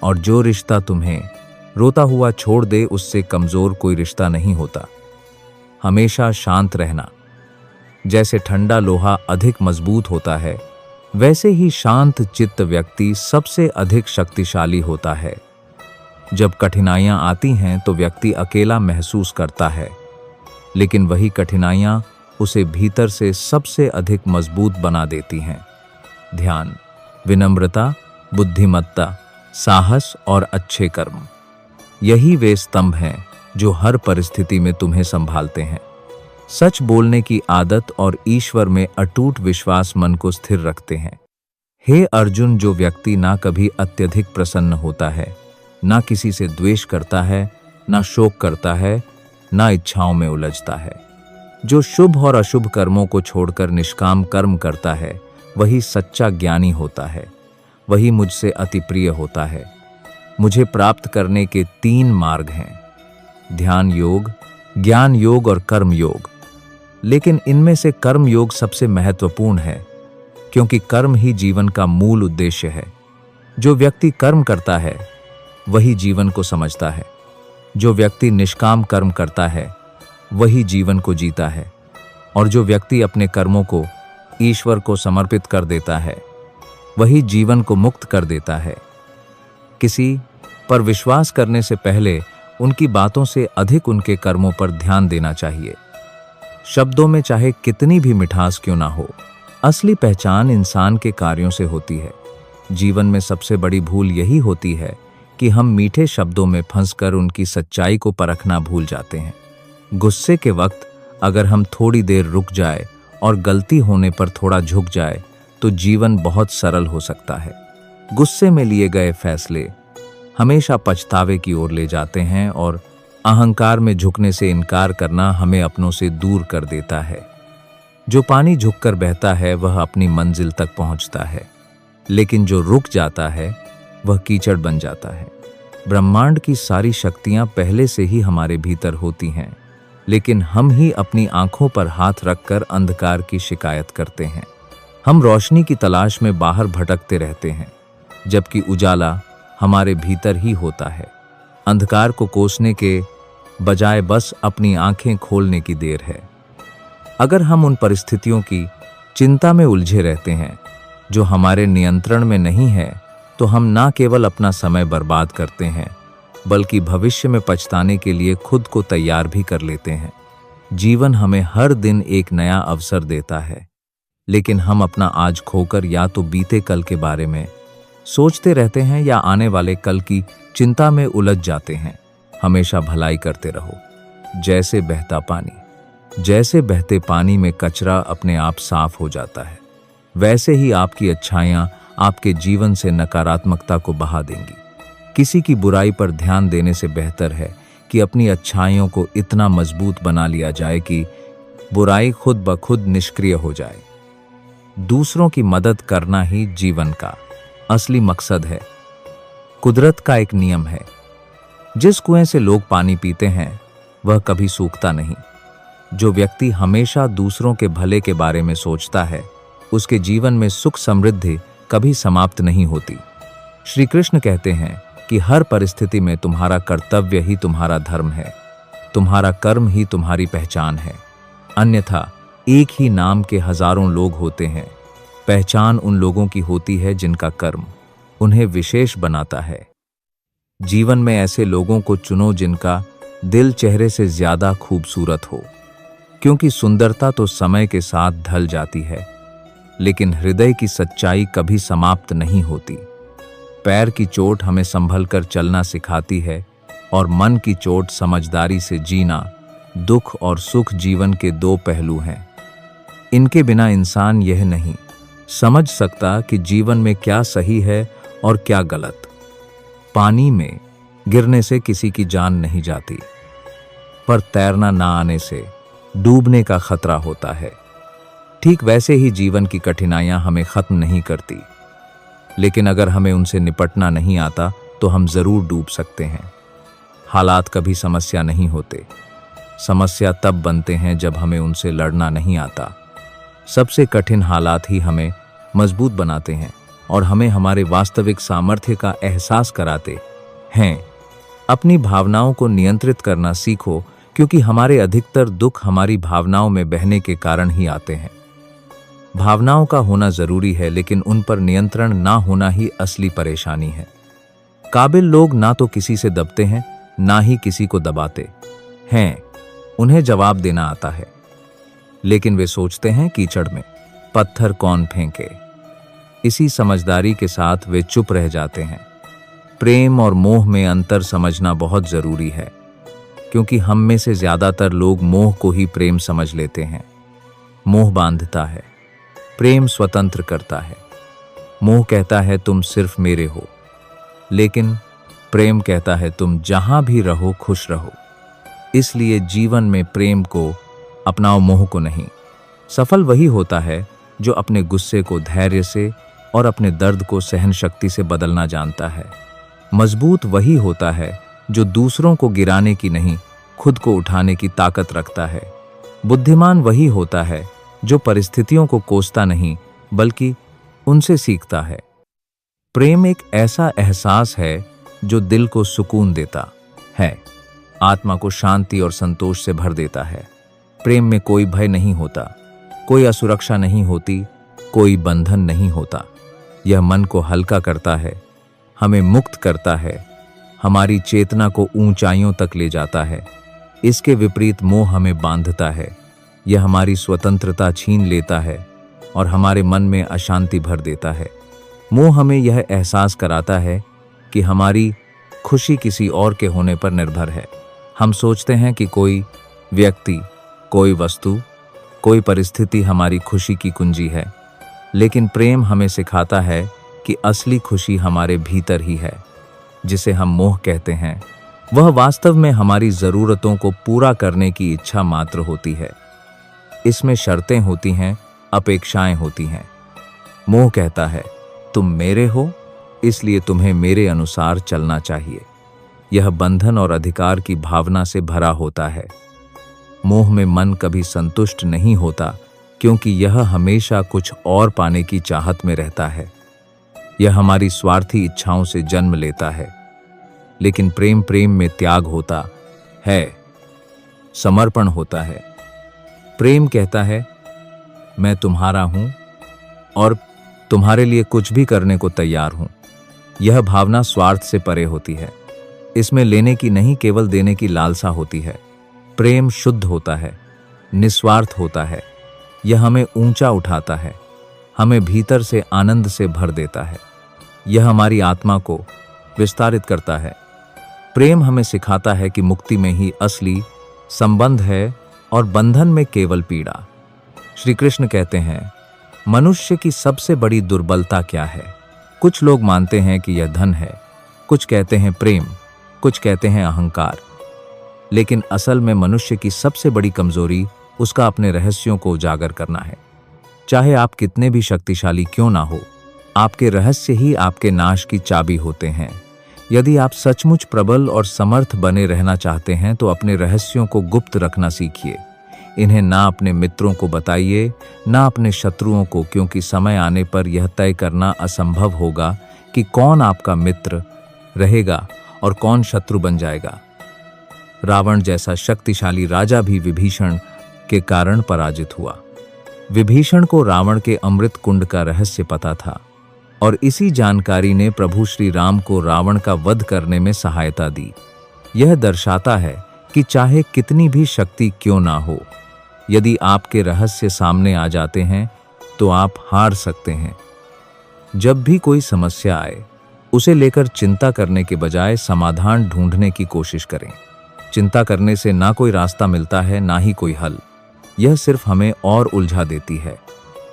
और जो रिश्ता तुम्हें रोता हुआ छोड़ दे उससे कमजोर कोई रिश्ता नहीं होता। हमेशा शांत रहना। जैसे ठंडा लोहा अधिक मजबूत होता है, वैसे ही शांत चित्त व्यक्ति सबसे अधिक शक्तिशाली होता है। जब कठिनाइयां आती हैं तो व्यक्ति अकेला महसूस करता है, लेकिन वही कठिनाइयां उसे भीतर से सबसे अधिक मजबूत बना देती हैं। ध्यान, विनम्रता, बुद्धिमत्ता, साहस और अच्छे कर्म, यही वे स्तंभ हैं जो हर परिस्थिति में तुम्हें संभालते हैं। सच बोलने की आदत और ईश्वर में अटूट विश्वास मन को स्थिर रखते हैं। हे अर्जुन, जो व्यक्ति ना कभी अत्यधिक प्रसन्न होता है, ना किसी से द्वेष करता है, ना शोक करता है, ना इच्छाओं में उलझता है, जो शुभ और अशुभ कर्मों को छोड़कर निष्काम कर्म करता है, वही सच्चा ज्ञानी होता है। वही मुझसे अति प्रिय होता है। मुझे प्राप्त करने के 3 मार्ग हैं, ध्यान योग, ज्ञान योग और कर्म योग। लेकिन इनमें से कर्म योग सबसे महत्वपूर्ण है, क्योंकि कर्म ही जीवन का मूल उद्देश्य है। जो व्यक्ति कर्म करता है वही जीवन को समझता है। जो व्यक्ति निष्काम कर्म करता है वही जीवन को जीता है, और जो व्यक्ति अपने कर्मों को ईश्वर को समर्पित कर देता है वही जीवन को मुक्त कर देता है। किसी पर विश्वास करने से पहले उनकी बातों से अधिक उनके कर्मों पर ध्यान देना चाहिए। शब्दों में चाहे कितनी भी मिठास क्यों ना हो, असली पहचान इंसान के कार्यों से होती है। जीवन में सबसे बड़ी भूल यही होती है कि हम मीठे शब्दों में फंसकर उनकी सच्चाई को परखना भूल जाते हैं। गुस्से के वक्त अगर हम थोड़ी देर रुक जाए और गलती होने पर थोड़ा झुक जाए तो जीवन बहुत सरल हो सकता है। गुस्से में लिए गए फैसले हमेशा पछतावे की ओर ले जाते हैं और अहंकार में झुकने से इनकार करना हमें अपनों से दूर कर देता है। जो पानी झुककर बहता है वह अपनी मंजिल तक पहुंचता है, लेकिन जो रुक जाता है वह कीचड़ बन जाता है। ब्रह्मांड की सारी शक्तियां पहले से ही हमारे भीतर होती हैं, लेकिन हम ही अपनी आंखों पर हाथ रखकर अंधकार की शिकायत करते हैं। हम रोशनी की तलाश में बाहर भटकते रहते हैं, जबकि उजाला हमारे भीतर ही होता है। अंधकार को कोसने के बजाय बस अपनी आंखें खोलने की देर है। अगर हम उन परिस्थितियों की चिंता में उलझे रहते हैं जो हमारे नियंत्रण में नहीं है, तो हम ना केवल अपना समय बर्बाद करते हैं, बल्कि भविष्य में पछताने के लिए खुद को तैयार भी कर लेते हैं। जीवन हमें हर दिन एक नया अवसर देता है, लेकिन हम अपना आज खोकर या तो बीते कल के बारे में सोचते रहते हैं या आने वाले कल की चिंता में उलझ जाते हैं। हमेशा भलाई करते रहो, जैसे बहता पानी। जैसे बहते पानी में कचरा अपने आप साफ हो जाता है, वैसे ही आपकी अच्छाइयाँ आपके जीवन से नकारात्मकता को बहा देंगी। किसी की बुराई पर ध्यान देने से बेहतर है कि अपनी अच्छाइयों को इतना मजबूत बना लिया जाए कि बुराई खुद ब खुद निष्क्रिय हो जाए। दूसरों की मदद करना ही जीवन का असली मकसद है। कुदरत का एक नियम है, जिस कुएं से लोग पानी पीते हैं वह कभी सूखता नहीं। जो व्यक्ति हमेशा दूसरों के भले के बारे में सोचता है, उसके जीवन में सुख समृद्धि कभी समाप्त नहीं होती। श्री कृष्ण कहते हैं कि हर परिस्थिति में तुम्हारा कर्तव्य ही तुम्हारा धर्म है, तुम्हारा कर्म ही तुम्हारी पहचान है। अन्यथा एक ही नाम के हजारों लोग होते हैं। पहचान उन लोगों की होती है जिनका कर्म उन्हें विशेष बनाता है। जीवन में ऐसे लोगों को चुनो जिनका दिल चेहरे से ज्यादा खूबसूरत हो, क्योंकि सुंदरता तो समय के साथ ढल जाती है, लेकिन हृदय की सच्चाई कभी समाप्त नहीं होती। पैर की चोट हमें संभल कर चलना सिखाती है और मन की चोट समझदारी से जीना। दुख और सुख जीवन के दो पहलू हैं। इनके बिना इंसान यह नहीं समझ सकता कि जीवन में क्या सही है और क्या गलत। पानी में गिरने से किसी की जान नहीं जाती, पर तैरना ना आने से डूबने का खतरा होता है। ठीक वैसे ही जीवन की कठिनाइयां हमें खत्म नहीं करती, लेकिन अगर हमें उनसे निपटना नहीं आता तो हम जरूर डूब सकते हैं। हालात कभी समस्या नहीं होते, समस्या तब बनते हैं जब हमें उनसे लड़ना नहीं आता। सबसे कठिन हालात ही हमें मजबूत बनाते हैं और हमें हमारे वास्तविक सामर्थ्य का एहसास कराते हैं। अपनी भावनाओं को नियंत्रित करना सीखो, क्योंकि हमारे अधिकतर दुख हमारी भावनाओं में बहने के कारण ही आते हैं। भावनाओं का होना जरूरी है, लेकिन उन पर नियंत्रण ना होना ही असली परेशानी है। काबिल लोग ना तो किसी से दबते हैं, ना ही किसी को दबाते हैं। उन्हें जवाब देना आता है, लेकिन वे सोचते हैं कीचड़ में पत्थर कौन फेंके। इसी समझदारी के साथ वे चुप रह जाते हैं। प्रेम और मोह में अंतर समझना बहुत जरूरी है, क्योंकि हम में से ज्यादातर लोग मोह को ही प्रेम समझ लेते हैं। मोह बांधता है, प्रेम स्वतंत्र करता है। मोह कहता है तुम सिर्फ मेरे हो, लेकिन प्रेम कहता है तुम जहां भी रहो खुश रहो। इसलिए जीवन में प्रेम को अपनाओ, मोह को नहीं। सफल वही होता है जो अपने गुस्से को धैर्य से और अपने दर्द को सहन शक्ति से बदलना जानता है। मजबूत वही होता है जो दूसरों को गिराने की नहीं, खुद को उठाने की ताकत रखता है। बुद्धिमान वही होता है जो परिस्थितियों को कोसता नहीं, बल्कि उनसे सीखता है। प्रेम एक ऐसा एहसास है जो दिल को सुकून देता है, आत्मा को शांति और संतोष से भर देता है। प्रेम में कोई भय नहीं होता, कोई असुरक्षा नहीं होती, कोई बंधन नहीं होता। यह मन को हल्का करता है, हमें मुक्त करता है, हमारी चेतना को ऊंचाइयों तक ले जाता है। इसके विपरीत मोह हमें बांधता है, यह हमारी स्वतंत्रता छीन लेता है और हमारे मन में अशांति भर देता है। मोह हमें यह एहसास कराता है कि हमारी खुशी किसी और के होने पर निर्भर है। हम सोचते हैं कि कोई व्यक्ति, कोई वस्तु, कोई परिस्थिति हमारी खुशी की कुंजी है, लेकिन प्रेम हमें सिखाता है कि असली खुशी हमारे भीतर ही है। जिसे हम मोह कहते हैं, वह वास्तव में हमारी ज़रूरतों को पूरा करने की इच्छा मात्र होती है। इसमें शर्तें होती हैं, अपेक्षाएं होती हैं। मोह कहता है, तुम मेरे हो, इसलिए तुम्हें मेरे अनुसार चलना चाहिए। यह बंधन और अधिकार की भावना से भरा होता है। मोह में मन कभी संतुष्ट नहीं होता, क्योंकि यह हमेशा कुछ और पाने की चाहत में रहता है। यह हमारी स्वार्थी इच्छाओं से जन्म लेता है। लेकिन प्रेम में त्याग होता है, समर्पण होता है। प्रेम कहता है, मैं तुम्हारा हूं और तुम्हारे लिए कुछ भी करने को तैयार हूं। यह भावना स्वार्थ से परे होती है। इसमें लेने की नहीं, केवल देने की लालसा होती है। प्रेम शुद्ध होता है, निस्वार्थ होता है। यह हमें ऊंचा उठाता है, हमें भीतर से आनंद से भर देता है। यह हमारी आत्मा को विस्तारित करता है। प्रेम हमें सिखाता है कि मुक्ति में ही असली संबंध है और बंधन में केवल पीड़ा। श्री कृष्ण कहते हैं, मनुष्य की सबसे बड़ी दुर्बलता क्या है? कुछ लोग मानते हैं कि यह धन है, कुछ कहते हैं प्रेम, कुछ कहते हैं अहंकार। लेकिन असल में मनुष्य की सबसे बड़ी कमजोरी उसका अपने रहस्यों को उजागर करना है। चाहे आप कितने भी शक्तिशाली क्यों ना हो, आपके रहस्य ही आपके नाश की चाबी होते हैं। यदि आप सचमुच प्रबल और समर्थ बने रहना चाहते हैं तो अपने रहस्यों को गुप्त रखना सीखिए। इन्हें ना अपने मित्रों को बताइए, ना अपने शत्रुओं को, क्योंकि समय आने पर यह तय करना असंभव होगा कि कौन आपका मित्र रहेगा और कौन शत्रु बन जाएगा। रावण जैसा शक्तिशाली राजा भी विभीषण के कारण पराजित हुआ। विभीषण को रावण के अमृत कुंड का रहस्य पता था और इसी जानकारी ने प्रभु श्री राम को रावण का वध करने में सहायता दी। यह दर्शाता है कि चाहे कितनी भी शक्ति क्यों ना हो, यदि आपके रहस्य सामने आ जाते हैं तो आप हार सकते हैं। जब भी कोई समस्या आए, उसे लेकर चिंता करने के बजाय समाधान ढूंढने की कोशिश करें। चिंता करने से ना कोई रास्ता मिलता है, ना ही कोई हल। यह सिर्फ हमें और उलझा देती है,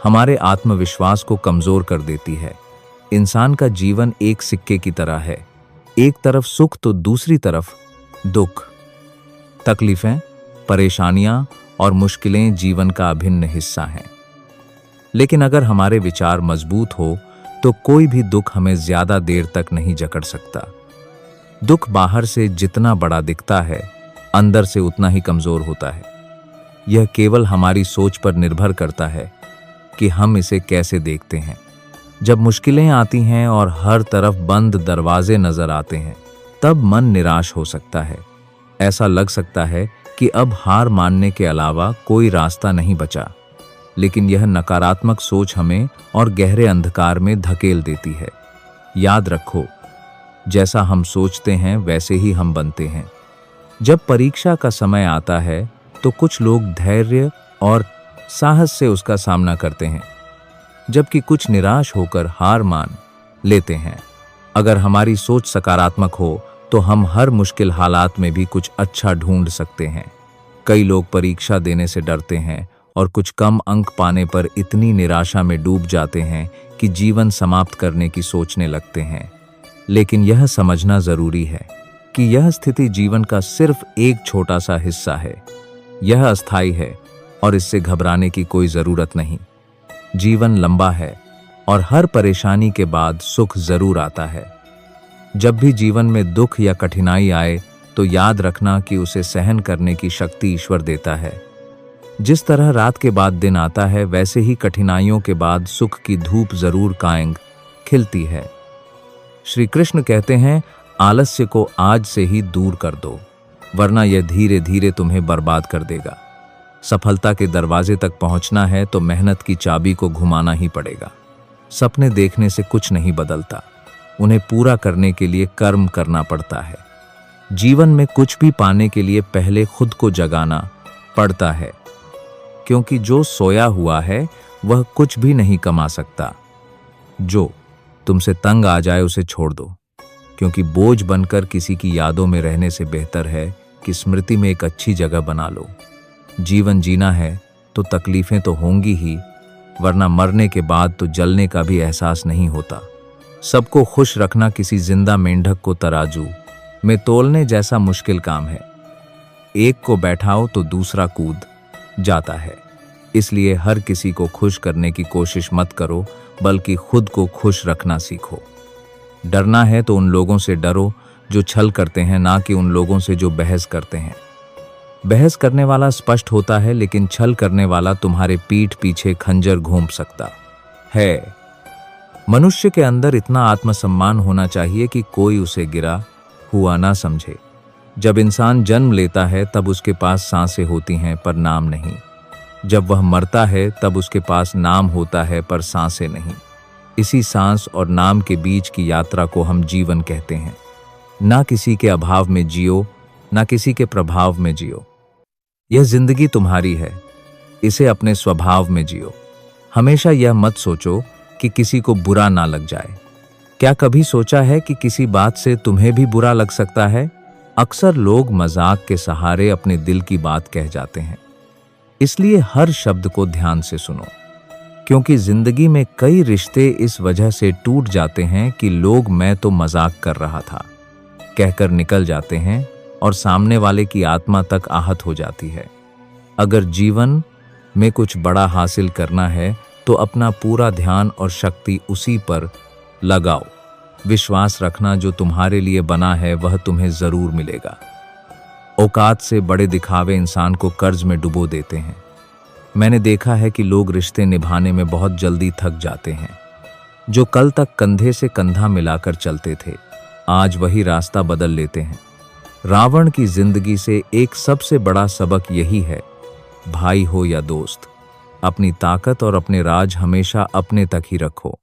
हमारे आत्मविश्वास को कमजोर कर देती है। इंसान का जीवन एक सिक्के की तरह है, एक तरफ सुख तो दूसरी तरफ दुख। तकलीफें, परेशानियां और मुश्किलें जीवन का अभिन्न हिस्सा हैं। लेकिन अगर हमारे विचार मजबूत हो तो कोई भी दुख हमें ज्यादा देर तक नहीं जकड़ सकता। दुख बाहर से जितना बड़ा दिखता है, अंदर से उतना ही कमजोर होता है। यह केवल हमारी सोच पर निर्भर करता है कि हम इसे कैसे देखते हैं। जब मुश्किलें आती हैं और हर तरफ बंद दरवाजे नजर आते हैं, तब मन निराश हो सकता है। ऐसा लग सकता है कि अब हार मानने के अलावा कोई रास्ता नहीं बचा। लेकिन यह नकारात्मक सोच हमें और गहरे अंधकार में धकेल देती है। याद रखो, जैसा हम सोचते हैं वैसे ही हम बनते हैं। जब परीक्षा का समय आता है तो कुछ लोग धैर्य और साहस से उसका सामना करते हैं, जबकि कुछ निराश होकर हार मान लेते हैं। अगर हमारी सोच सकारात्मक हो तो हम हर मुश्किल हालात में भी कुछ अच्छा ढूंढ सकते हैं। कई लोग परीक्षा देने से डरते हैं और कुछ कम अंक पाने पर इतनी निराशा में डूब जाते हैं कि जीवन समाप्त करने की सोचने लगते हैं। लेकिन यह समझना जरूरी है कि यह स्थिति जीवन का सिर्फ एक छोटा सा हिस्सा है। यह अस्थायी है और इससे घबराने की कोई जरूरत नहीं। जीवन लंबा है और हर परेशानी के बाद सुख जरूर आता है। जब भी जीवन में दुख या कठिनाई आए तो याद रखना कि उसे सहन करने की शक्ति ईश्वर देता है। जिस तरह रात के बाद दिन आता है, वैसे ही कठिनाइयों के बाद सुख की धूप जरूर कायम खिलती है। श्री कृष्ण कहते हैं, आलस्य को आज से ही दूर कर दो, वरना यह धीरे धीरे तुम्हें बर्बाद कर देगा। सफलता के दरवाजे तक पहुंचना है तो मेहनत की चाबी को घुमाना ही पड़ेगा। सपने देखने से कुछ नहीं बदलता, उन्हें पूरा करने के लिए कर्म करना पड़ता है। जीवन में कुछ भी पाने के लिए पहले खुद को जगाना पड़ता है, क्योंकि जो सोया हुआ है वह कुछ भी नहीं कमा सकता। जो तुमसे तंग आ जाए उसे छोड़ दो, क्योंकि बोझ बनकर किसी की यादों में रहने से बेहतर है कि स्मृति में एक अच्छी जगह बना लो। जीवन जीना है तो तकलीफें तो होंगी ही, वरना मरने के बाद तो जलने का भी एहसास नहीं होता। सबको खुश रखना किसी जिंदा मेंढक को तराजू में तोलने जैसा मुश्किल काम है। एक को बैठाओ तो दूसरा कूद जाता है। इसलिए हर किसी को खुश करने की कोशिश मत करो, बल्कि खुद को खुश रखना सीखो। डरना है तो उन लोगों से डरो जो छल करते हैं, ना कि उन लोगों से जो बहस करते हैं। बहस करने वाला स्पष्ट होता है, लेकिन छल करने वाला तुम्हारे पीठ पीछे खंजर घोंप सकता है। मनुष्य के अंदर इतना आत्मसम्मान होना चाहिए कि कोई उसे गिरा हुआ ना समझे। जब इंसान जन्म लेता है तब उसके पास सांसें होती हैं पर नाम नहीं। जब वह मरता है तब उसके पास नाम होता है पर सांसें नहीं। इसी सांस और नाम के बीच की यात्रा को हम जीवन कहते हैं। ना किसी के अभाव में जियो, ना किसी के प्रभाव में जियो। यह जिंदगी तुम्हारी है, इसे अपने स्वभाव में जियो। हमेशा यह मत सोचो कि किसी को बुरा ना लग जाए। क्या कभी सोचा है कि किसी बात से तुम्हें भी बुरा लग सकता है? अक्सर लोग मजाक के सहारे अपने दिल की बात कह जाते हैं। इसलिए हर शब्द को ध्यान से सुनो, क्योंकि जिंदगी में कई रिश्ते इस वजह से टूट जाते हैं कि लोग मैं तो मजाक कर रहा था कहकर निकल जाते हैं और सामने वाले की आत्मा तक आहत हो जाती है। अगर जीवन में कुछ बड़ा हासिल करना है तो अपना पूरा ध्यान और शक्ति उसी पर लगाओ। विश्वास रखना जो तुम्हारे लिए बना है वह तुम्हें जरूर मिलेगा। औकात से बड़े दिखावे इंसान को कर्ज में डुबो देते हैं। मैंने देखा है कि लोग रिश्ते निभाने में बहुत जल्दी थक जाते हैं। जो कल तक कंधे से कंधा मिलाकर चलते थे, आज वही रास्ता बदल लेते हैं। रावण की जिंदगी से एक सबसे बड़ा सबक यही है, भाई हो या दोस्त, अपनी ताकत और अपने राज हमेशा अपने तक ही रखो।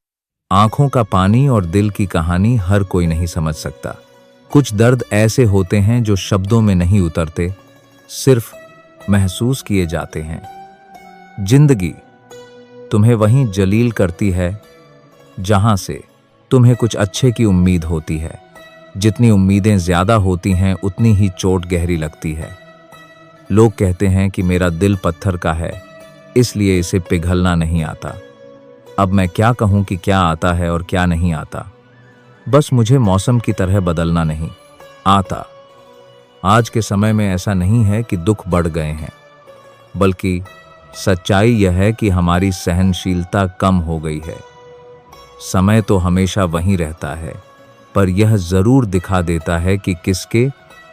आंखों का पानी और दिल की कहानी हर कोई नहीं समझ सकता। कुछ दर्द ऐसे होते हैं जो शब्दों में नहीं उतरते, सिर्फ महसूस किए जाते हैं। जिंदगी तुम्हें वहीं जलील करती है जहां से तुम्हें कुछ अच्छे की उम्मीद होती है। जितनी उम्मीदें ज्यादा होती हैं उतनी ही चोट गहरी लगती है। लोग कहते हैं कि मेरा दिल पत्थर का है, इसलिए इसे पिघलना नहीं आता। अब मैं क्या कहूं कि क्या आता है और क्या नहीं आता। बस मुझे मौसम की तरह बदलना नहीं आता। आज के समय में ऐसा नहीं है कि दुख बढ़ गए हैं, बल्कि सच्चाई यह है कि हमारी सहनशीलता कम हो गई है। समय तो हमेशा वहीं रहता है, पर यह जरूर दिखा देता है कि किसके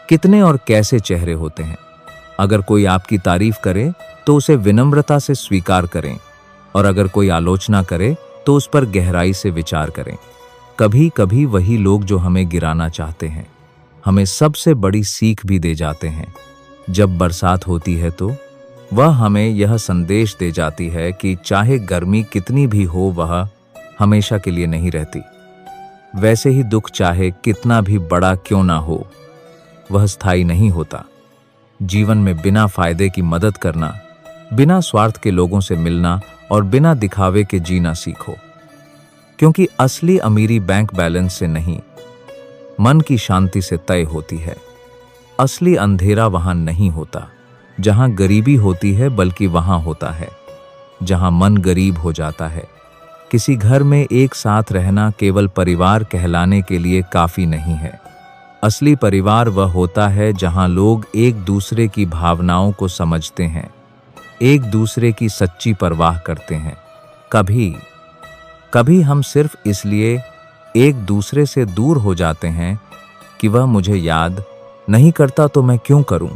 कितने और कैसे चेहरे होते हैं। अगर कोई आपकी तारीफ करे तो उसे विनम्रता से स्वीकार करें, और अगर कोई आलोचना करे तो उस पर गहराई से विचार करें। कभी कभी वही लोग जो हमें गिराना चाहते हैं हमें सबसे बड़ी सीख भी दे जाते हैं। जब बरसात होती है तो वह हमें यह संदेश दे जाती है कि चाहे गर्मी कितनी भी हो, वह हमेशा के लिए नहीं रहती। वैसे ही दुख चाहे कितना भी बड़ा क्यों ना हो, वह स्थायी नहीं होता। जीवन में बिना फायदे की मदद करना, बिना स्वार्थ के लोगों से मिलना और बिना दिखावे के जीना सीखो। क्योंकि असली अमीरी बैंक बैलेंस से नहीं, मन की शांति से तय होती है। असली अंधेरा वहां नहीं होता जहां गरीबी होती है, बल्कि वहां होता है जहां मन गरीब हो जाता है। किसी घर में एक साथ रहना केवल परिवार कहलाने के लिए काफी नहीं है। असली परिवार वह होता है जहां लोग एक दूसरे की भावनाओं को समझते हैं, एक दूसरे की सच्ची परवाह करते हैं। कभी कभी हम सिर्फ इसलिए एक दूसरे से दूर हो जाते हैं कि वह मुझे याद नहीं करता तो मैं क्यों करूं।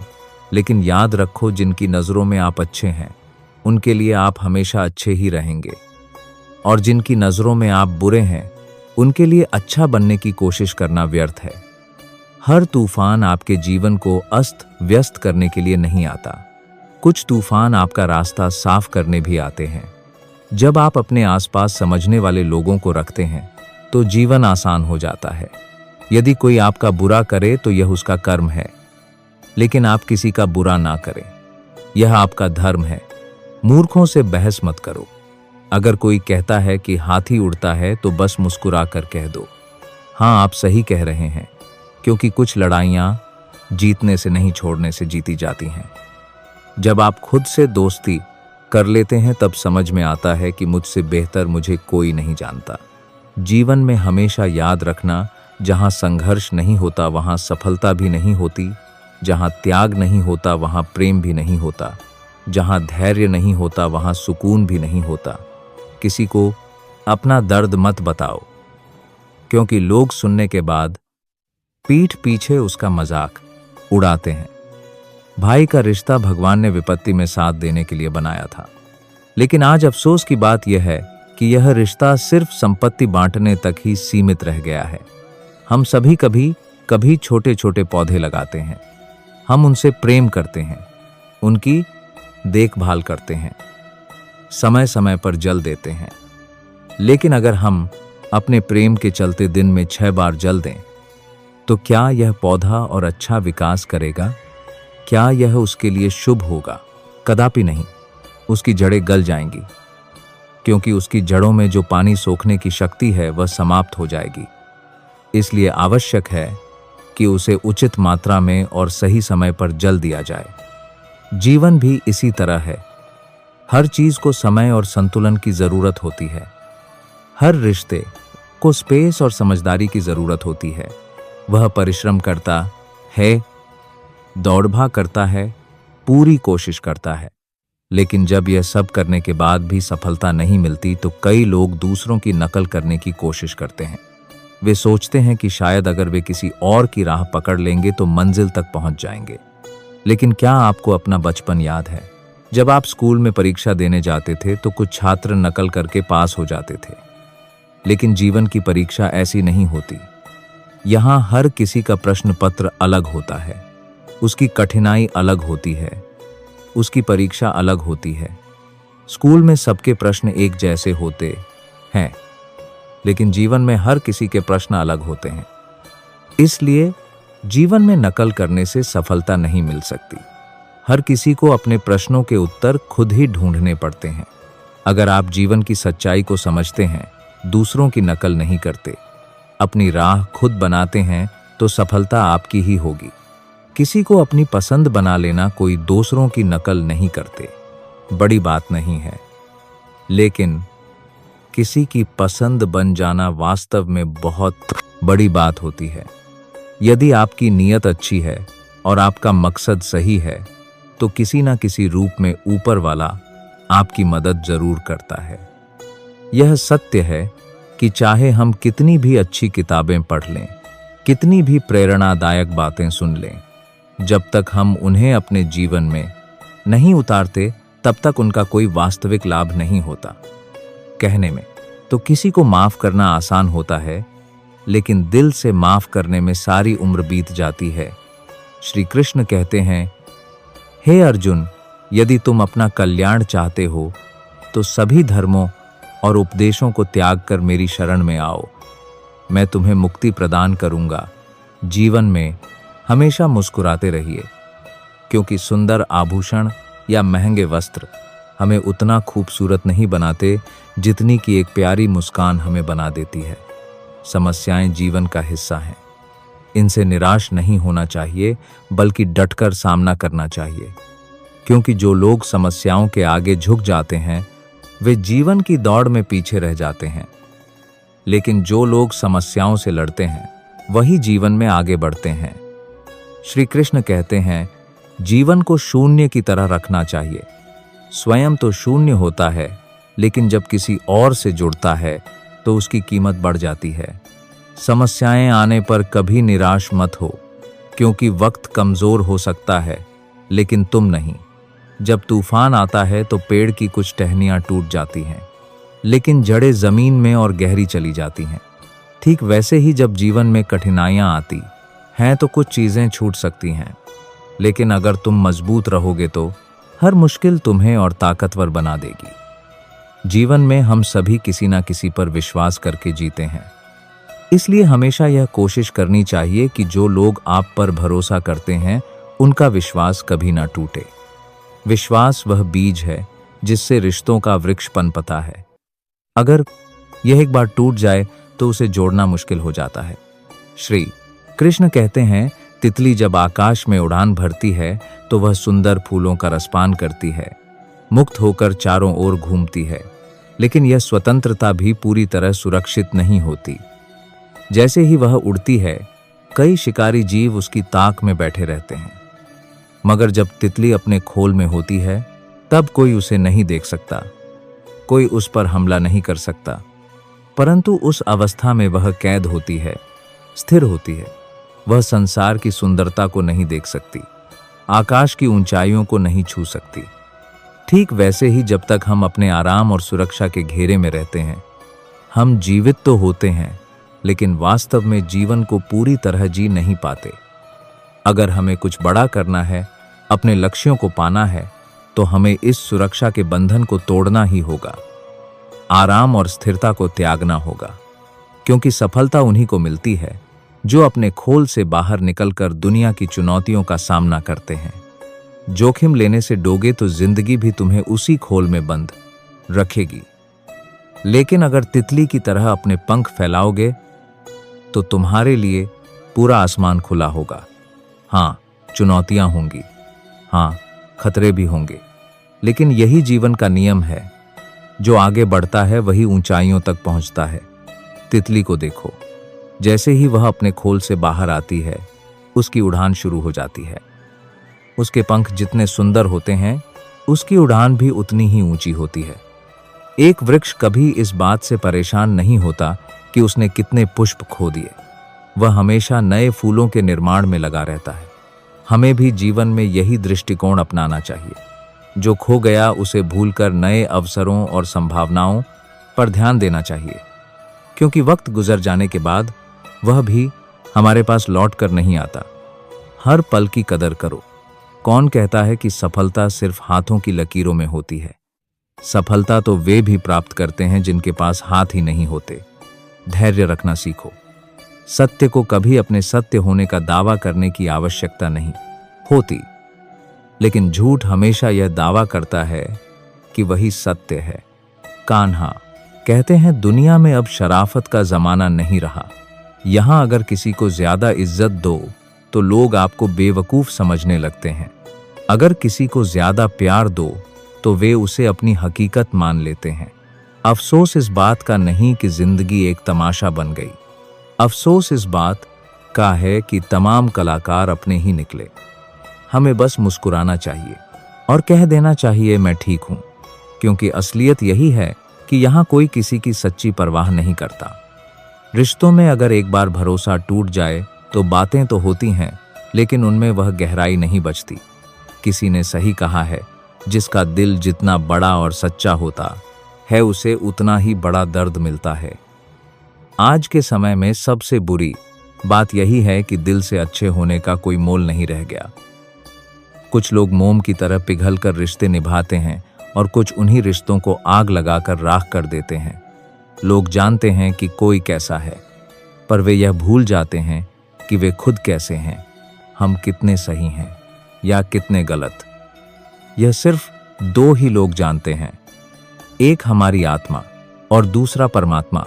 लेकिन याद रखो, जिनकी नजरों में आप अच्छे हैं उनके लिए आप हमेशा अच्छे ही रहेंगे, और जिनकी नजरों में आप बुरे हैं उनके लिए अच्छा बनने की कोशिश करना व्यर्थ है। हर तूफान आपके जीवन को अस्त व्यस्त करने के लिए नहीं आता। कुछ तूफान आपका रास्ता साफ करने भी आते हैं। जब आप अपने आसपास समझने वाले लोगों को रखते हैं तो जीवन आसान हो जाता है। यदि कोई आपका बुरा करे तो यह उसका कर्म है, लेकिन आप किसी का बुरा ना करें, यह आपका धर्म है। मूर्खों से बहस मत करो। अगर कोई कहता है कि हाथी उड़ता है तो बस मुस्कुरा कर कह दो, हाँ आप सही कह रहे हैं, क्योंकि कुछ लड़ाइयाँ जीतने से नहीं छोड़ने से जीती जाती हैं। जब आप खुद से दोस्ती कर लेते हैं तब समझ में आता है कि मुझसे बेहतर मुझे कोई नहीं जानता। जीवन में हमेशा याद रखना, जहाँ संघर्ष नहीं होता वहाँ सफलता भी नहीं होती, जहाँ त्याग नहीं होता वहाँ प्रेम भी नहीं होता, जहाँ धैर्य नहीं होता वहाँ सुकून भी नहीं होता। किसी को अपना दर्द मत बताओ, क्योंकि लोग सुनने के बाद पीठ पीछे उसका मजाक उड़ाते हैं। भाई का रिश्ता भगवान ने विपत्ति में साथ देने के लिए बनाया था, लेकिन आज अफसोस की बात यह है कि यह रिश्ता सिर्फ संपत्ति बांटने तक ही सीमित रह गया है। हम सभी कभी कभी छोटे छोटे पौधे लगाते हैं, हम उनसे प्रेम करते हैं, उनकी देखभाल करते हैं, समय समय पर जल देते हैं। लेकिन अगर हम अपने प्रेम के चलते दिन में 6 बार जल दें, तो क्या यह पौधा और अच्छा विकास करेगा? क्या यह उसके लिए शुभ होगा? कदापि नहीं। उसकी जड़ें गल जाएंगी, क्योंकि उसकी जड़ों में जो पानी सोखने की शक्ति है वह समाप्त हो जाएगी। इसलिए आवश्यक है कि उसे उचित मात्रा में और सही समय पर जल दिया जाए। जीवन भी इसी तरह है। हर चीज को समय और संतुलन की जरूरत होती है। हर रिश्ते को स्पेस और समझदारी की जरूरत होती है। वह परिश्रम करता है, दौड़भाग करता है, पूरी कोशिश करता है, लेकिन जब यह सब करने के बाद भी सफलता नहीं मिलती तो कई लोग दूसरों की नकल करने की कोशिश करते हैं। वे सोचते हैं कि शायद अगर वे किसी और की राह पकड़ लेंगे तो मंजिल तक पहुंच जाएंगे। लेकिन क्या आपको अपना बचपन याद है? जब आप स्कूल में परीक्षा देने जाते थे तो कुछ छात्र नकल करके पास हो जाते थे, लेकिन जीवन की परीक्षा ऐसी नहीं होती। यहाँ हर किसी का प्रश्न पत्र अलग होता है, उसकी कठिनाई अलग होती है, उसकी परीक्षा अलग होती है। स्कूल में सबके प्रश्न एक जैसे होते हैं, लेकिन जीवन में हर किसी के प्रश्न अलग होते हैं। इसलिए जीवन में नकल करने से सफलता नहीं मिल सकती। हर किसी को अपने प्रश्नों के उत्तर खुद ही ढूंढने पड़ते हैं। अगर आप जीवन की सच्चाई को समझते हैं, दूसरों की नकल नहीं करते, अपनी राह खुद बनाते हैं, तो सफलता आपकी ही होगी। किसी को अपनी पसंद बना लेना, कोई दूसरों की नकल नहीं करते, बड़ी बात नहीं है। लेकिन किसी की पसंद बन जाना वास्तव में बहुत बड़ी बात होती है। यदि आपकी नीयत अच्छी है और आपका मकसद सही है, तो किसी ना किसी रूप में ऊपर वाला आपकी मदद जरूर करता है। यह सत्य है कि चाहे हम कितनी भी अच्छी किताबें पढ़ लें, कितनी भी प्रेरणादायक बातें सुन लें, जब तक हम उन्हें अपने जीवन में नहीं उतारते, तब तक उनका कोई वास्तविक लाभ नहीं होता। कहने में तो किसी को माफ करना आसान होता है, लेकिन दिल से माफ करने में सारी उम्र बीत जाती है। श्री कृष्ण कहते हैं, हे अर्जुन, यदि तुम अपना कल्याण चाहते हो तो सभी धर्मों और उपदेशों को त्याग कर मेरी शरण में आओ। मैं तुम्हें मुक्ति प्रदान करूंगा। जीवन में हमेशा मुस्कुराते रहिए, क्योंकि सुंदर आभूषण या महंगे वस्त्र हमें उतना खूबसूरत नहीं बनाते जितनी कि एक प्यारी मुस्कान हमें बना देती है। समस्याएं जीवन का हिस्सा हैं। इनसे निराश नहीं होना चाहिए, बल्कि डटकर सामना करना चाहिए, क्योंकि जो लोग समस्याओं के आगे झुक जाते हैं वे जीवन की दौड़ में पीछे रह जाते हैं, लेकिन जो लोग समस्याओं से लड़ते हैं वही जीवन में आगे बढ़ते हैं। श्री कृष्ण कहते हैं, जीवन को शून्य की तरह रखना चाहिए। स्वयं तो शून्य होता है, लेकिन जब किसी और से जुड़ता है तो उसकी कीमत बढ़ जाती है। समस्याएं आने पर कभी निराश मत हो, क्योंकि वक्त कमजोर हो सकता है, लेकिन तुम नहीं। जब तूफान आता है तो पेड़ की कुछ टहनियां टूट जाती हैं, लेकिन जड़ें जमीन में और गहरी चली जाती हैं। ठीक वैसे ही जब जीवन में कठिनाइयां आती हैं तो कुछ चीजें छूट सकती हैं, लेकिन अगर तुम मजबूत रहोगे तो हर मुश्किल तुम्हें और ताकतवर बना देगी। जीवन में हम सभी किसी ना किसी पर विश्वास करके जीते हैं, इसलिए हमेशा यह कोशिश करनी चाहिए कि जो लोग आप पर भरोसा करते हैं उनका विश्वास कभी ना टूटे। विश्वास वह बीज है जिससे रिश्तों का वृक्ष पनपता है। अगर यह एक बार टूट जाए तो उसे जोड़ना मुश्किल हो जाता है। श्री कृष्ण कहते हैं, तितली जब आकाश में उड़ान भरती है तो वह सुंदर फूलों का रसपान करती है, मुक्त होकर चारों ओर घूमती है, लेकिन यह स्वतंत्रता भी पूरी तरह सुरक्षित नहीं होती। जैसे ही वह उड़ती है, कई शिकारी जीव उसकी ताक में बैठे रहते हैं, मगर जब तितली अपने खोल में होती है, तब कोई उसे नहीं देख सकता, कोई उस पर हमला नहीं कर सकता। परंतु उस अवस्था में वह कैद होती है, स्थिर होती है। वह संसार की सुंदरता को नहीं देख सकती, आकाश की ऊंचाइयों को नहीं छू सकती। ठीक वैसे ही जब तक हम अपने आराम और सुरक्षा के घेरे में रहते हैं, हम जीवित तो होते हैं, लेकिन वास्तव में जीवन को पूरी तरह जी नहीं पाते। अगर हमें कुछ बड़ा करना है, अपने लक्ष्यों को पाना है, तो हमें इस सुरक्षा के बंधन को तोड़ना ही होगा। आराम और स्थिरता को त्यागना होगा, क्योंकि सफलता उन्हीं को मिलती है जो अपने खोल से बाहर निकलकर दुनिया की चुनौतियों का सामना करते हैं। जोखिम लेने से डोगे तो जिंदगी भी तुम्हें उसी खोल में बंद रखेगी, लेकिन अगर तितली की तरह अपने पंख फैलाओगे तो तुम्हारे लिए पूरा आसमान खुला होगा। हाँ, चुनौतियां होंगी, हाँ, खतरे भी होंगे, लेकिन यही जीवन का नियम है। जो आगे बढ़ता है वही ऊंचाइयों तक पहुंचता है। तितली को देखो, जैसे ही वह अपने खोल से बाहर आती है, उसकी उड़ान शुरू हो जाती है। उसके पंख जितने सुंदर होते हैं, उसकी उड़ान भी उतनी ही ऊंची होती है। एक वृक्ष कभी इस बात से परेशान नहीं होता कि उसने कितने पुष्प खो दिए। वह हमेशा नए फूलों के निर्माण में लगा रहता है। हमें भी जीवन में यही दृष्टिकोण अपनाना चाहिए। जो खो गया उसे भूलकर नए अवसरों और संभावनाओं पर ध्यान देना चाहिए, क्योंकि वक्त गुजर जाने के बाद वह भी हमारे पास लौट कर नहीं आता। हर पल की कदर करो। कौन कहता है कि सफलता सिर्फ हाथों की लकीरों में होती है? सफलता तो वे भी प्राप्त करते हैं जिनके पास हाथ ही नहीं होते। धैर्य रखना सीखो। सत्य को कभी अपने सत्य होने का दावा करने की आवश्यकता नहीं होती, लेकिन झूठ हमेशा यह दावा करता है कि वही सत्य है। कान्हा कहते हैं, दुनिया में अब शराफत का जमाना नहीं रहा। यहां अगर किसी को ज्यादा इज्जत दो तो लोग आपको बेवकूफ समझने लगते हैं। अगर किसी को ज्यादा प्यार दो तो वे उसे अपनी हकीकत मान लेते हैं। अफसोस इस बात का नहीं कि जिंदगी एक तमाशा बन गई। अफसोस इस बात का है कि तमाम कलाकार अपने ही निकले। हमें बस मुस्कुराना चाहिए और कह देना चाहिए, मैं ठीक हूं, क्योंकि असलियत यही है कि यहां कोई किसी की सच्ची परवाह नहीं करता। रिश्तों में अगर एक बार भरोसा टूट जाए तो बातें तो होती हैं, लेकिन उनमें वह गहराई नहीं बचती। किसी ने सही कहा है, जिसका दिल जितना बड़ा और सच्चा होता है, उसे उतना ही बड़ा दर्द मिलता है। आज के समय में सबसे बुरी बात यही है कि दिल से अच्छे होने का कोई मोल नहीं रह गया। कुछ लोग मोम की तरह पिघलकर रिश्ते निभाते हैं और कुछ उन्हीं रिश्तों को आग लगाकर राख कर देते हैं। लोग जानते हैं कि कोई कैसा है, पर वे यह भूल जाते हैं कि वे खुद कैसे हैं। हम कितने सही हैं या कितने गलत, यह सिर्फ दो ही लोग जानते हैं। एक हमारी आत्मा और दूसरा परमात्मा।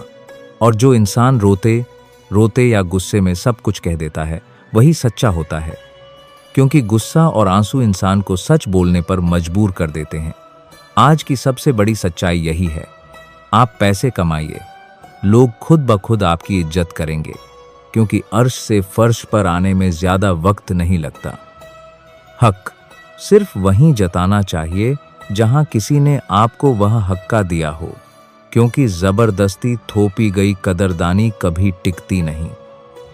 और जो इंसान रोते रोते या गुस्से में सब कुछ कह देता है, वही सच्चा होता है, क्योंकि गुस्सा और आंसू इंसान को सच बोलने पर मजबूर कर देते हैं। आज की सबसे बड़ी सच्चाई यही है। आप पैसे कमाइए, लोग खुद ब खुद आपकी इज्जत करेंगे, क्योंकि अर्श से फर्श पर आने में ज्यादा वक्त नहीं लगता। हक सिर्फ वहीं जताना चाहिए जहां किसी ने आपको वह हक्का दिया हो, क्योंकि जबरदस्ती थोपी गई कदरदानी कभी टिकती नहीं।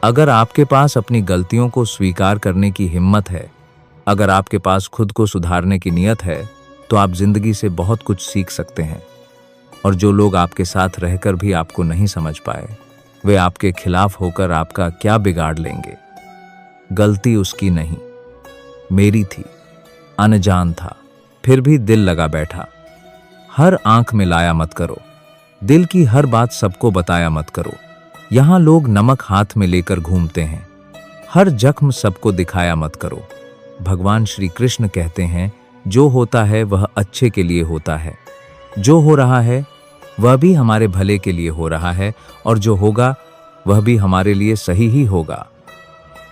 अगर आपके पास अपनी गलतियों को स्वीकार करने की हिम्मत है, अगर आपके पास खुद को सुधारने की नियत है, तो आप जिंदगी से बहुत कुछ सीख सकते हैं। और जो लोग आपके साथ रहकर भी आपको नहीं समझ पाए, वे आपके खिलाफ होकर आपका क्या बिगाड़ लेंगे। गलती उसकी नहीं, मेरी थी। अनजान था, फिर भी दिल लगा बैठा। हर आंख में लाया मत करो, दिल की हर बात सबको बताया मत करो। यहां लोग नमक हाथ में लेकर घूमते हैं। हर जख्म सबको दिखाया मत करो। भगवान श्री कृष्ण कहते हैं, जो होता है वह अच्छे के लिए होता है। जो हो रहा है वह भी हमारे भले के लिए हो रहा है, और जो होगा वह भी हमारे लिए सही ही होगा।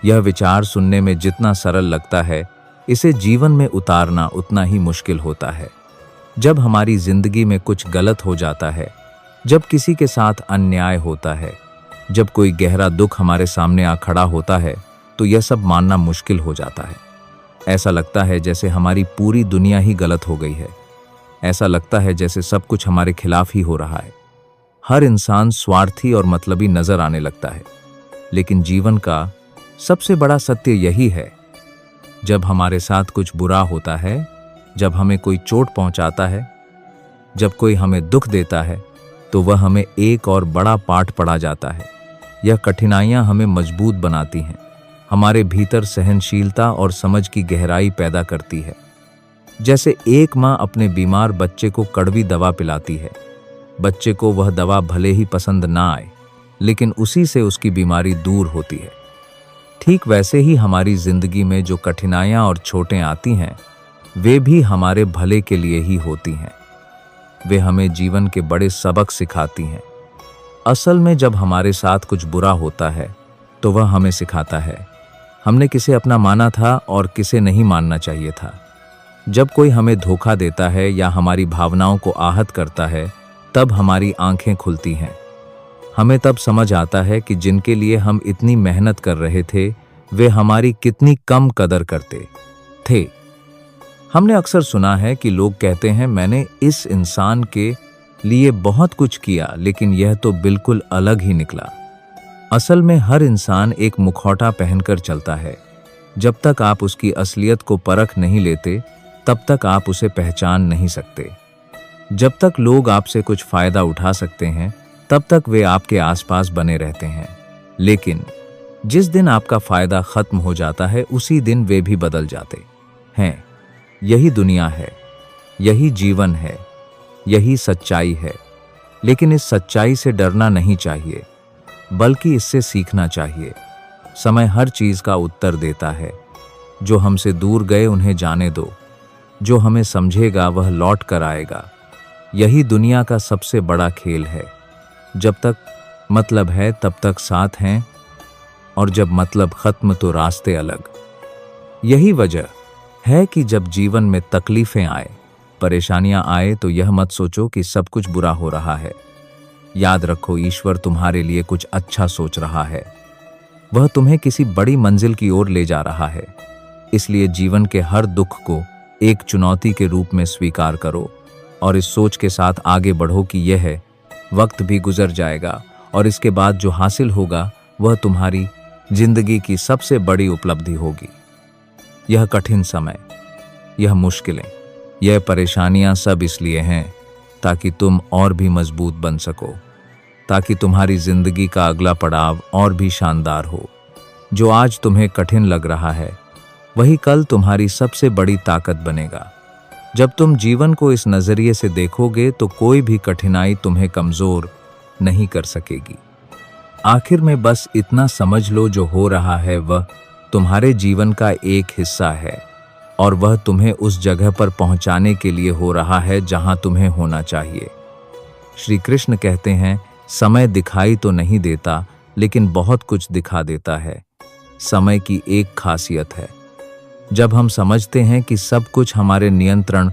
यह विचार सुनने में जितना सरल लगता है, इसे जीवन में उतारना उतना ही मुश्किल होता है। जब हमारी जिंदगी में कुछ गलत हो जाता है, जब किसी के साथ अन्याय होता है, जब कोई गहरा दुख हमारे सामने आ खड़ा होता है, तो यह सब मानना मुश्किल हो जाता है। ऐसा लगता है जैसे हमारी पूरी दुनिया ही गलत हो गई है। ऐसा लगता है जैसे सब कुछ हमारे खिलाफ ही हो रहा है। हर इंसान स्वार्थी और मतलबी नजर आने लगता है। लेकिन जीवन का सबसे बड़ा सत्य यही है, जब हमारे साथ कुछ बुरा होता है, जब हमें कोई चोट पहुंचाता है, जब कोई हमें दुख देता है, तो वह हमें एक और बड़ा पाठ पढ़ा जाता है। यह कठिनाइयां हमें मजबूत बनाती हैं, हमारे भीतर सहनशीलता और समझ की गहराई पैदा करती है। जैसे एक माँ अपने बीमार बच्चे को कड़वी दवा पिलाती है। बच्चे को वह दवा भले ही पसंद ना आए, लेकिन उसी से उसकी बीमारी दूर होती है। ठीक वैसे ही हमारी जिंदगी में जो कठिनाइयां और चोटें आती हैं, वे भी हमारे भले के लिए ही होती हैं। वे हमें जीवन के बड़े सबक सिखाती हैं। असल में जब हमारे साथ कुछ बुरा होता है, तो वह हमें सिखाता है हमने किसे अपना माना था और किसे नहीं मानना चाहिए था। जब कोई हमें धोखा देता है या हमारी भावनाओं को आहत करता है, तब हमारी आंखें खुलती हैं। हमें तब समझ आता है कि जिनके लिए हम इतनी मेहनत कर रहे थे, वे हमारी कितनी कम कदर करते थे। हमने अक्सर सुना है कि लोग कहते हैं, मैंने इस इंसान के लिए बहुत कुछ किया, लेकिन यह तो बिल्कुल अलग ही निकला। असल में हर इंसान एक मुखौटा पहनकर चलता है। जब तक आप उसकी असलियत को परख नहीं लेते, तब तक आप उसे पहचान नहीं सकते। जब तक लोग आपसे कुछ फायदा उठा सकते हैं, तब तक वे आपके आसपास बने रहते हैं। लेकिन जिस दिन आपका फायदा खत्म हो जाता है, उसी दिन वे भी बदल जाते हैं। यही दुनिया है, यही जीवन है, यही सच्चाई है। लेकिन इस सच्चाई से डरना नहीं चाहिए, बल्कि इससे सीखना चाहिए। समय हर चीज का उत्तर देता है। जो हमसे दूर गए उन्हें जाने दो, जो हमें समझेगा वह लौट कर आएगा। यही दुनिया का सबसे बड़ा खेल है। जब तक मतलब है तब तक साथ हैं, और जब मतलब खत्म तो रास्ते अलग। यही वजह है कि जब जीवन में तकलीफें आए, परेशानियां आए, तो यह मत सोचो कि सब कुछ बुरा हो रहा है। याद रखो, ईश्वर तुम्हारे लिए कुछ अच्छा सोच रहा है। वह तुम्हें किसी बड़ी मंजिल की ओर ले जा रहा है। इसलिए जीवन के हर दुख को एक चुनौती के रूप में स्वीकार करो, और इस सोच के साथ आगे बढ़ो कि यह वक्त भी गुजर जाएगा, और इसके बाद जो हासिल होगा वह तुम्हारी जिंदगी की सबसे बड़ी उपलब्धि होगी। यह कठिन समय, यह मुश्किलें, यह परेशानियां सब इसलिए हैं ताकि तुम और भी मजबूत बन सको, ताकि तुम्हारी जिंदगी का अगला पड़ाव और भी शानदार हो। जो आज तुम्हें कठिन लग रहा है, वही कल तुम्हारी सबसे बड़ी ताकत बनेगा। जब तुम जीवन को इस नजरिए से देखोगे, तो कोई भी कठिनाई तुम्हें कमजोर नहीं कर सकेगी। आखिर में बस इतना समझ लो, जो हो रहा है वह तुम्हारे जीवन का एक हिस्सा है, और वह तुम्हें उस जगह पर पहुंचाने के लिए हो रहा है जहां तुम्हें होना चाहिए। श्री कृष्ण कहते हैं, समय दिखाई तो नहीं देता, लेकिन बहुत कुछ दिखा देता है। समय की एक खासियत है, जब हम समझते हैं कि सब कुछ हमारे नियंत्रण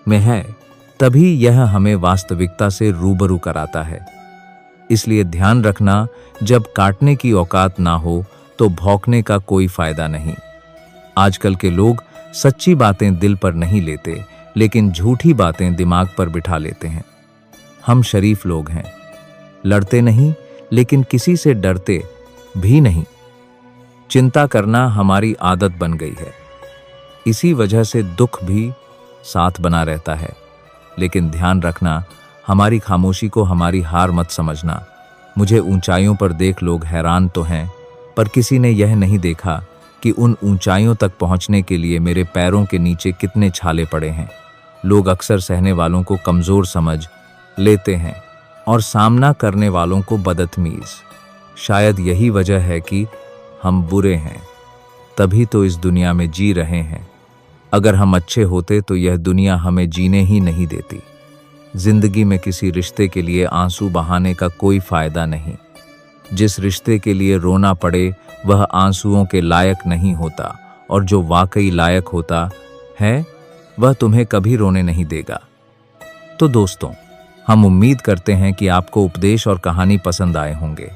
में है, तभी यह हमें वास्तविकता से रूबरू कराता है। इसलिए ध्यान रखना, जब काटने की औकात ना हो, तो भौंकने का कोई फायदा नहीं। आजकल के लोग सच्ची बातें दिल पर नहीं लेते, लेकिन झूठी बातें दिमाग पर बिठा लेते हैं। हम शरीफ लोग हैं, लड़ते नहीं, लेकिन किसी से डरते भी नहीं। चिंता करना हमारी आदत बन गई है। इसी वजह से दुख भी साथ बना रहता है। लेकिन ध्यान रखना, हमारी खामोशी को हमारी हार मत समझना। मुझे ऊंचाइयों पर देख लोग हैरान तो हैं, पर किसी ने यह नहीं देखा कि उन ऊंचाइयों तक पहुंचने के लिए मेरे पैरों के नीचे कितने छाले पड़े हैं। लोग अक्सर सहने वालों को कमजोर समझ लेते हैं और सामना करने वालों को बदतमीज। शायद यही वजह है कि हम बुरे हैं, तभी तो इस दुनिया में जी रहे हैं। अगर हम अच्छे होते तो यह दुनिया हमें जीने ही नहीं देती। जिंदगी में किसी रिश्ते के लिए आंसू बहाने का कोई फायदा नहीं। जिस रिश्ते के लिए रोना पड़े वह आंसुओं के लायक नहीं होता, और जो वाकई लायक होता है वह तुम्हें कभी रोने नहीं देगा। तो दोस्तों, हम उम्मीद करते हैं कि आपको उपदेश और कहानी पसंद आए होंगे।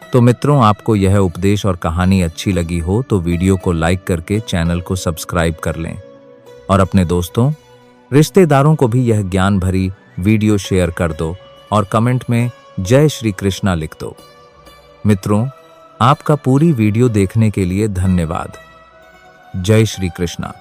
तो मित्रों, आपको यह उपदेश और कहानी अच्छी लगी हो तो वीडियो को लाइक करके चैनल को सब्सक्राइब कर लें और अपने दोस्तों, रिश्तेदारों को भी यह ज्ञान भरी वीडियो शेयर कर दो और कमेंट में जय श्री कृष्णा लिख दो। मित्रों, आपका पूरी वीडियो देखने के लिए धन्यवाद। जय श्री कृष्णा।